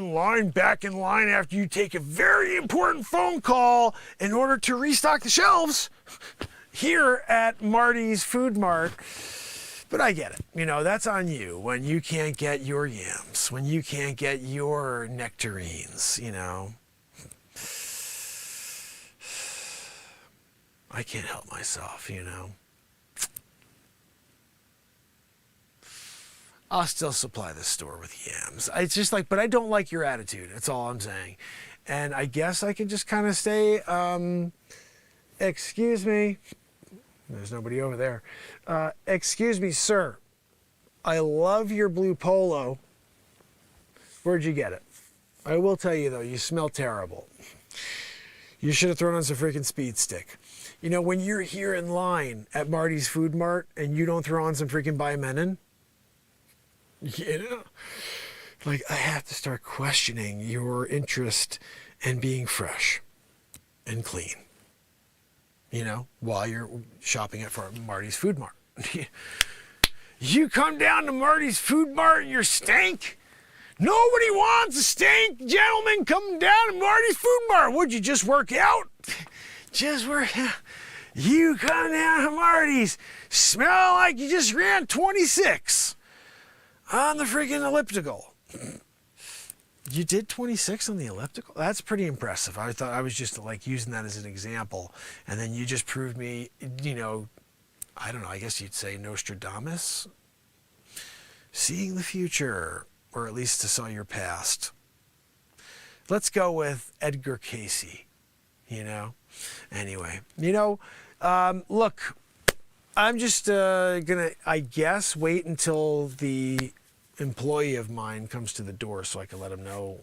back in line after you take a very important phone call in order to restock the shelves here at Marty's Food Mart. But I get it. That's on you when you can't get your yams, when you can't get your nectarines, I can't help myself, I'll still supply the store with yams. It's just like, but I don't like your attitude. That's all I'm saying. And I guess I can just kind of say, excuse me. There's nobody over there. Excuse me, sir. I love your blue polo. Where'd you get it? I will tell you, though, you smell terrible. You should have thrown on some freaking Speed Stick. When you're here in line at Marty's Food Mart and you don't throw on some freaking Biomenin, like, I have to start questioning your interest in being fresh and clean, while you're shopping at Marty's Food Mart. You come down to Marty's Food Mart and you're stank? Nobody wants a stank gentleman coming down to Marty's Food Mart. Would you just work out? Just work out. You come down to Marty's, smell like you just ran 26 on the freaking elliptical. You did 26 on the elliptical? That's pretty impressive. I thought I was just like using that as an example. And then you just proved me, I don't know, I guess you'd say Nostradamus? Seeing the future, or at least to saw your past. Let's go with Edgar Casey, Anyway, look, I'm just gonna, I guess, wait until the employee of mine comes to the door so I can let him know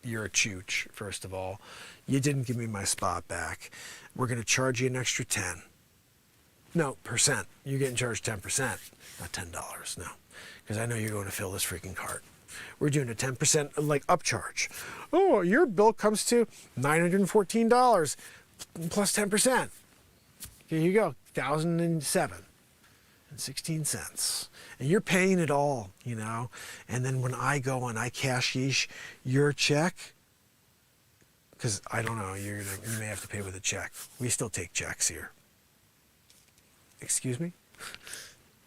you're a chooch, first of all. You didn't give me my spot back. We're gonna charge you an extra 10. No, percent. You're getting charged 10%, not $10, no. Because I know you're going to fill this freaking cart. We're doing a 10% like upcharge. Oh, your bill comes to $914 plus 10%. Here you go, $1,007.16. And you're paying it all, And then when I go and I cashish your check, because I don't know, you may have to pay with a check. We still take checks here. Excuse me?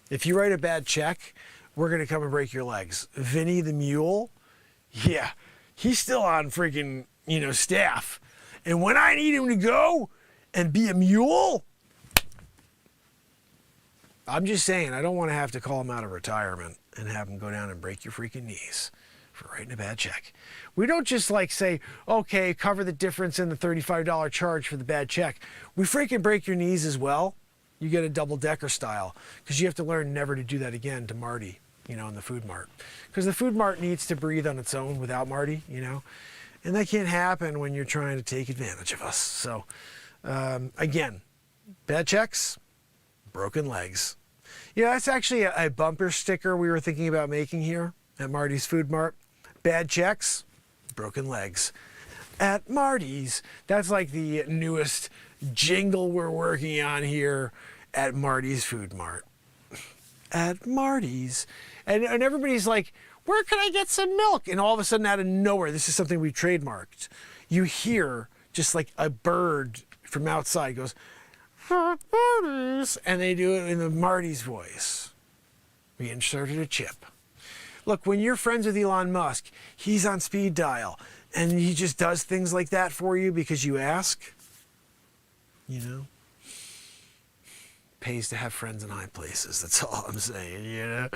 If you write a bad check, we're going to come and break your legs. Vinny the Mule, yeah, he's still on freaking, staff. And when I need him to go and be a mule, I'm just saying, I don't want to have to call him out of retirement and have him go down and break your freaking knees for writing a bad check. We don't just say, okay, cover the difference in the $35 charge for the bad check. We freaking break your knees as well. You get a double-decker style because you have to learn never to do that again to Marty, in the food mart. Because the food mart needs to breathe on its own without Marty, And that can't happen when you're trying to take advantage of us. So, again, bad checks, broken legs. That's actually a bumper sticker we were thinking about making here at Marty's Food Mart. Bad checks, broken legs. At Marty's, that's like the newest jingle we're working on here at Marty's Food Mart. At Marty's. And everybody's like, where can I get some milk? And all of a sudden, out of nowhere, this is something we trademarked. You hear just like a bird from outside goes, Marty's, and they do it in the Marty's voice. We inserted a chip. Look, when you're friends with Elon Musk, he's on speed dial, and he just does things like that for you because you ask. Pays to have friends in high places. That's all I'm saying,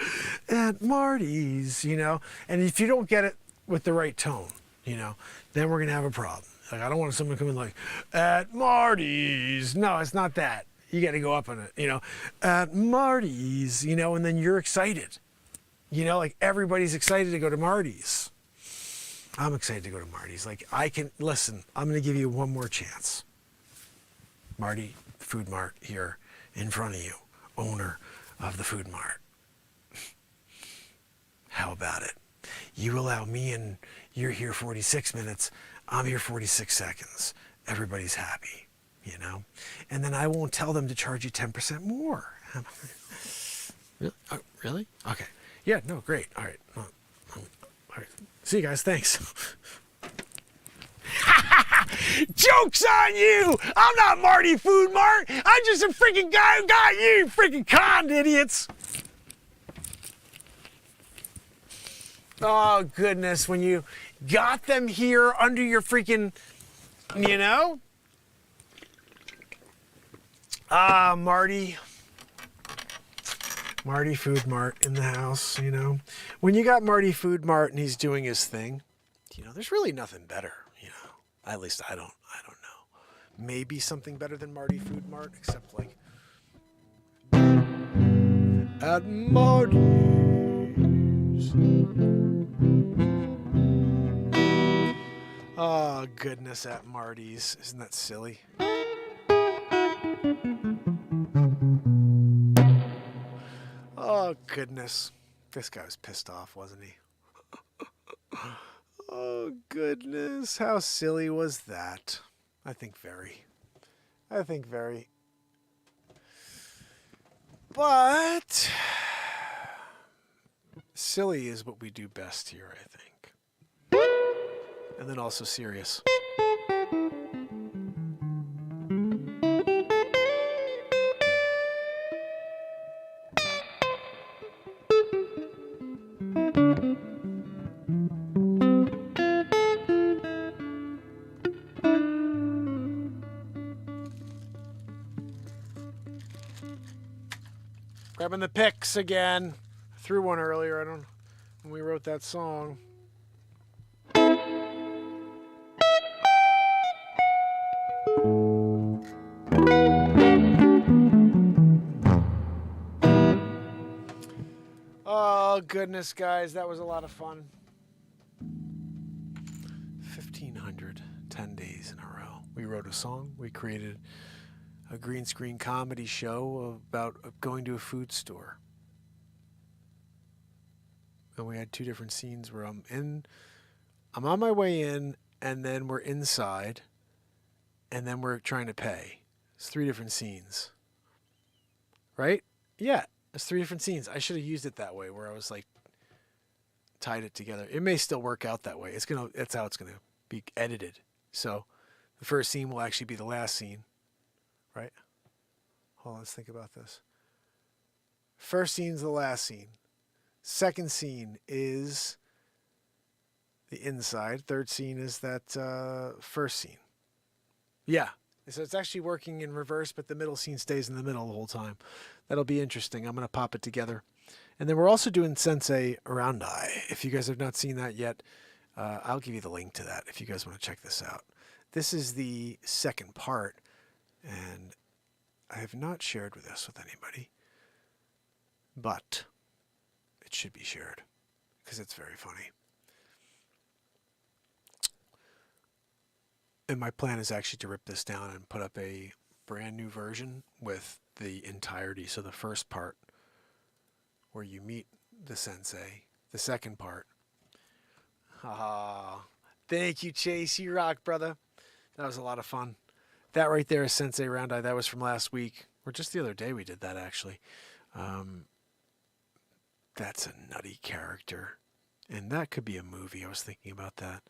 At Marty's, And if you don't get it with the right tone, then we're going to have a problem. Like, I don't want someone to come in like, at Marty's. No, it's not that. You got to go up on it, At Marty's, and then you're excited. Like everybody's excited to go to Marty's. I'm excited to go to Marty's. Like, listen, I'm going to give you one more chance. Marty, Food Mart here in front of you, owner of the Food Mart. How about it? You allow me and you're here 46 minutes. I'm here 46 seconds. Everybody's happy, And then I won't tell them to charge you 10% more. Really? Okay. Yeah, no, great. All right. All right. See you guys. Thanks. Joke's on you! I'm not Marty Food Mart. I'm just a freaking guy who got you freaking conned, idiots. Oh, goodness. When you got them here under your freaking, Marty. Marty Food Mart in the house, When you got Marty Food Mart and he's doing his thing, there's really nothing better, At least I don't know. Maybe something better than Marty Food Mart, except like at Marty's. Oh, goodness, at Marty's. Isn't that silly? Oh, goodness. This guy was pissed off, wasn't he? Oh, goodness. How silly was that? I think very. But silly is what we do best here, I think. And then also serious. Grabbing the picks again. Threw one earlier. When we wrote that song. Oh, goodness, guys. That was a lot of fun. 1,510 days in a row. We wrote a song. We created a green screen comedy show about going to a food store. And we had two different scenes where I'm on my way in, and then we're inside, and then we're trying to pay. It's three different scenes. Right? Yeah, it's three different scenes. I should have used it that way, where I was like, tied it together. It may still work out that way. That's how it's gonna be edited. So the first scene will actually be the last scene. Right? Hold on, let's think about this. First scene's the last scene. Second scene is the inside. Third scene is that first scene. Yeah. So it's actually working in reverse, but the middle scene stays in the middle the whole time. That'll be interesting. I'm going to pop it together. And then we're also doing Sensei Arandai. If you guys have not seen that yet, I'll give you the link to that if you guys want to check this out. This is the second part. And I have not shared this with anybody, but it should be shared because it's very funny. And my plan is actually to rip this down and put up a brand new version with the entirety. So the first part where you meet the sensei, the second part. Thank you, Chase. You rock, brother. That was a lot of fun. That right there is Sensei Round Eye. That was from last week, or just the other day we did that, actually. That's a nutty character. And that could be a movie. I was thinking about that.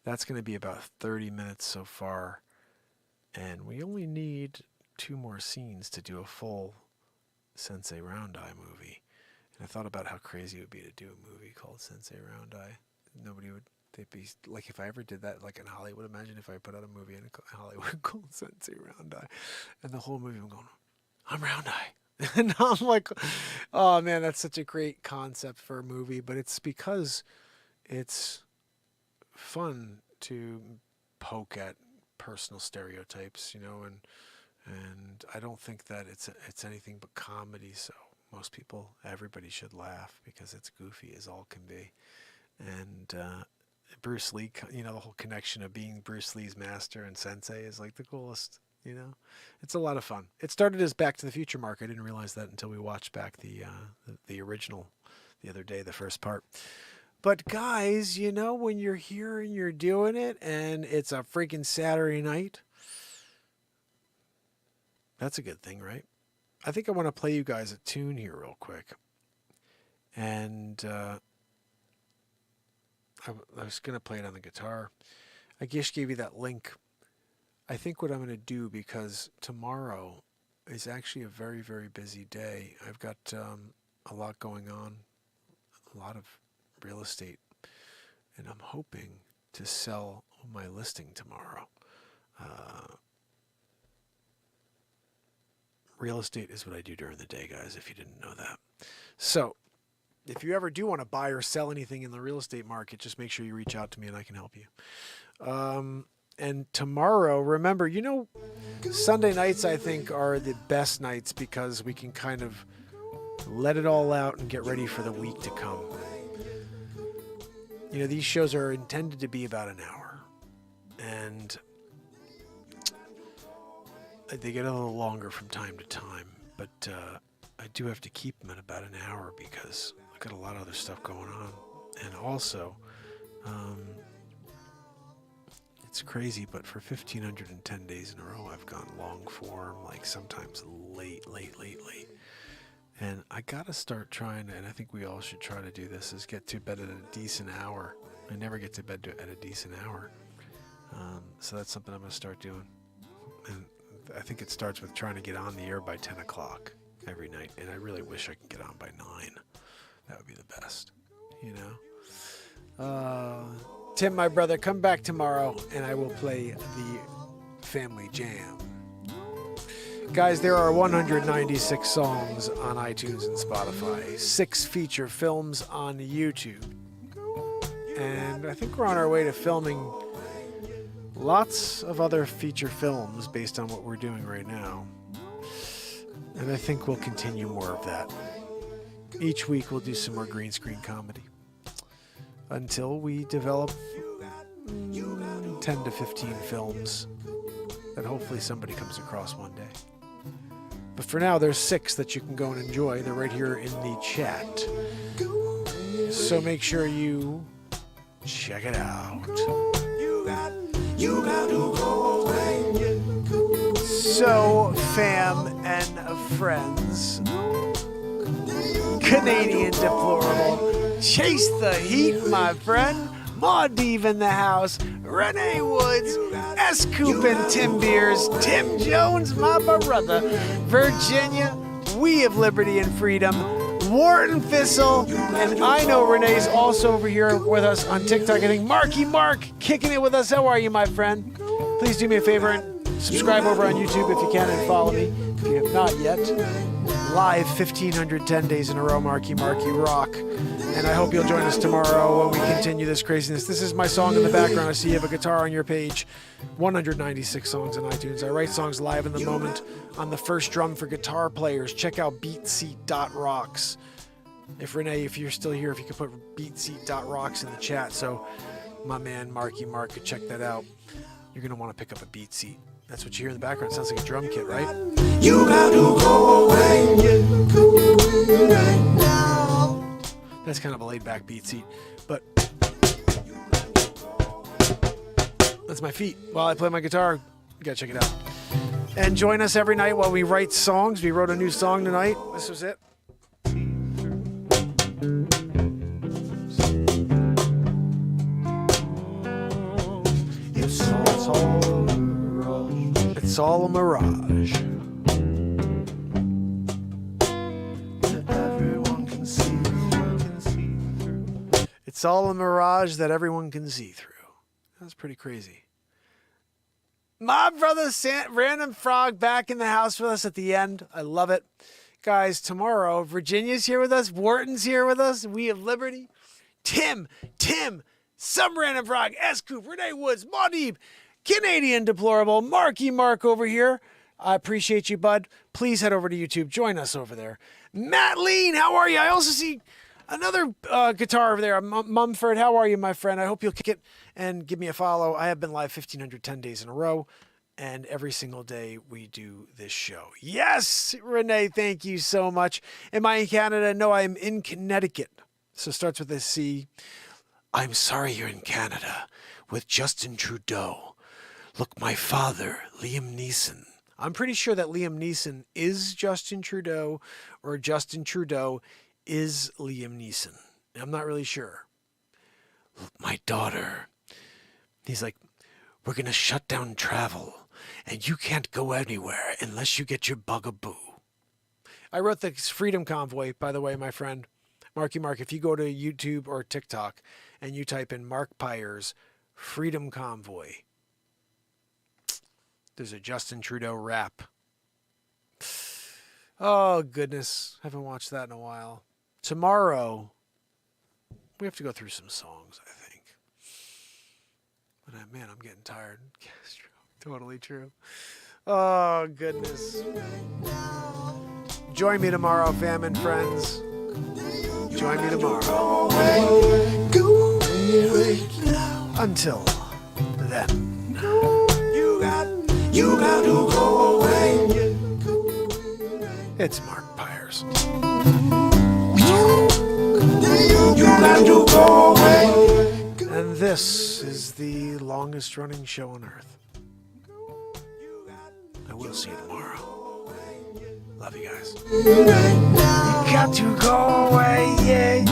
That's going to be about 30 minutes so far. And we only need 2 more scenes to do a full Sensei Round Eye movie. And I thought about how crazy it would be to do a movie called Sensei Round Eye. Nobody would, they'd be, like if I ever did that, like in Hollywood, imagine if I put out a movie in Hollywood called Sensei Round Eye. And the whole movie I'm going, I'm Round Eye. And I'm like, oh man, that's such a great concept for a movie. But it's because it's fun to poke at personal stereotypes, you know, and I don't think that it's anything but comedy. So most people, everybody should laugh because it's goofy as all can be. And Bruce Lee, you know, the whole connection of being Bruce Lee's master and sensei is like the coolest, you know. It's a lot of fun. It started as Back to the Future, Mark. I didn't realize that until we watched back the original the other day, the first part. But guys, you know, when you're here and you're doing it and it's a freaking Saturday night, that's a good thing, right? I think I want to play you guys a tune here real quick. And I was going to play it on the guitar. I just gave you that link. I think what I'm going to do, because tomorrow is actually a very, very busy day. I've got a lot going on, a lot of real estate, and I'm hoping to sell my listing tomorrow. Real estate is what I do during the day, guys, if you didn't know that. So if you ever do want to buy or sell anything in the real estate market, just make sure you reach out to me and I can help you. And tomorrow, remember, you know, Sunday nights, I think, are the best nights because we can kind of let it all out and get ready for the week to come. You know, these shows are intended to be about an hour. And they get a little longer from time to time. But I do have to keep them at about an hour because I've got a lot of other stuff going on. And also, it's crazy, but for 1,510 days in a row, I've gone long form, like sometimes late. And I got to start trying, and I think we all should try to do this, is get to bed at a decent hour. I never get to bed at a decent hour. So that's something I'm going to start doing. And I think it starts with trying to get on the air by 10 o'clock every night. And I really wish I could get on by 9. That would be the best, you know? Tim, my brother, come back tomorrow and I will play the Family Jam. Guys, there are 196 songs on iTunes and Spotify, 6 feature films on YouTube. And I think we're on our way to filming lots of other feature films based on what we're doing right now. And I think we'll continue more of that. Each week we'll do some more green screen comedy until we develop 10 to 15 films that hopefully somebody comes across one day. But for now, there's 6 that you can go and enjoy. They're right here in the chat. So make sure you check it out. So, fam and friends, Canadian Deplorable, chase the heat, my friend. Maudeve in the house, Renee Woods, S. Coop and Tim Beers, Tim Jones, my brother, Virginia, We of Liberty and Freedom, Wharton Thistle, and I know Renee's also over here with us on TikTok. I think Marky Mark kicking it with us. How are you, my friend? Please do me a favor and subscribe over on YouTube if you can and follow me if you have not yet. Live 1,510 days in a row, Marky Rock. And I hope you'll join us tomorrow when we continue this craziness. This is my song in the background. I see you have a guitar on your page. 196 songs on iTunes. I write songs live in the moment on the first drum for guitar players. Check out BeatSeat.rocks. If Renee, if you're still here, if you could put BeatSeat.rocks in the chat so my man Mark could check that out. You're going to want to pick up a BeatSeat. That's what you hear in the background. It sounds like a drum kit, right? You got to go away, go away right now. That's kind of a laid-back BeatSeat, but that's my feet while I play my guitar. You gotta check it out. And join us every night while we write songs. We wrote a new song tonight. This was it. It's all a mirage. It's all a mirage that everyone can see through. That's pretty crazy. My brother Random Frog back in the house with us at the end. I love it. Guys, tomorrow, Virginia's here with us. Wharton's here with us. We have Liberty. Tim, some Random Frog, S. Coop, Renee Woods, Maudib, Canadian Deplorable, Mark over here. I appreciate you, bud. Please head over to YouTube. Join us over there. Matt Lean, how are you? I also see another guitar over there. Mumford, how are you, my friend? I hope you'll kick it and give me a follow. I have been live 1,510 days in a row, and every single day we do this show. Yes, Renee, thank you so much. Am I in Canada? No, I'm in Connecticut. So it starts with a C. I'm sorry you're in Canada with Justin Trudeau. Look, my father, Liam Neeson. I'm pretty sure that Liam Neeson is Justin Trudeau or Justin Trudeau is Liam Neeson. I'm not really sure. My daughter. He's like, we're going to shut down travel and you can't go anywhere unless you get your bugaboo. I wrote the Freedom Convoy, by the way, my friend. Mark, if you go to YouTube or TikTok and you type in Mark Pires, Freedom Convoy, there's a Justin Trudeau rap. Oh, goodness. Haven't watched that in a while. Tomorrow, we have to go through some songs, I think. But man, I'm getting tired. Castro, totally true. Oh, goodness. Join me tomorrow, fam and friends. Join me tomorrow. Until then. You got to go away. It's Mark Pires. You got to go away. And this is the longest running show on earth. I will see you tomorrow. Love you guys. You got to go away, yeah.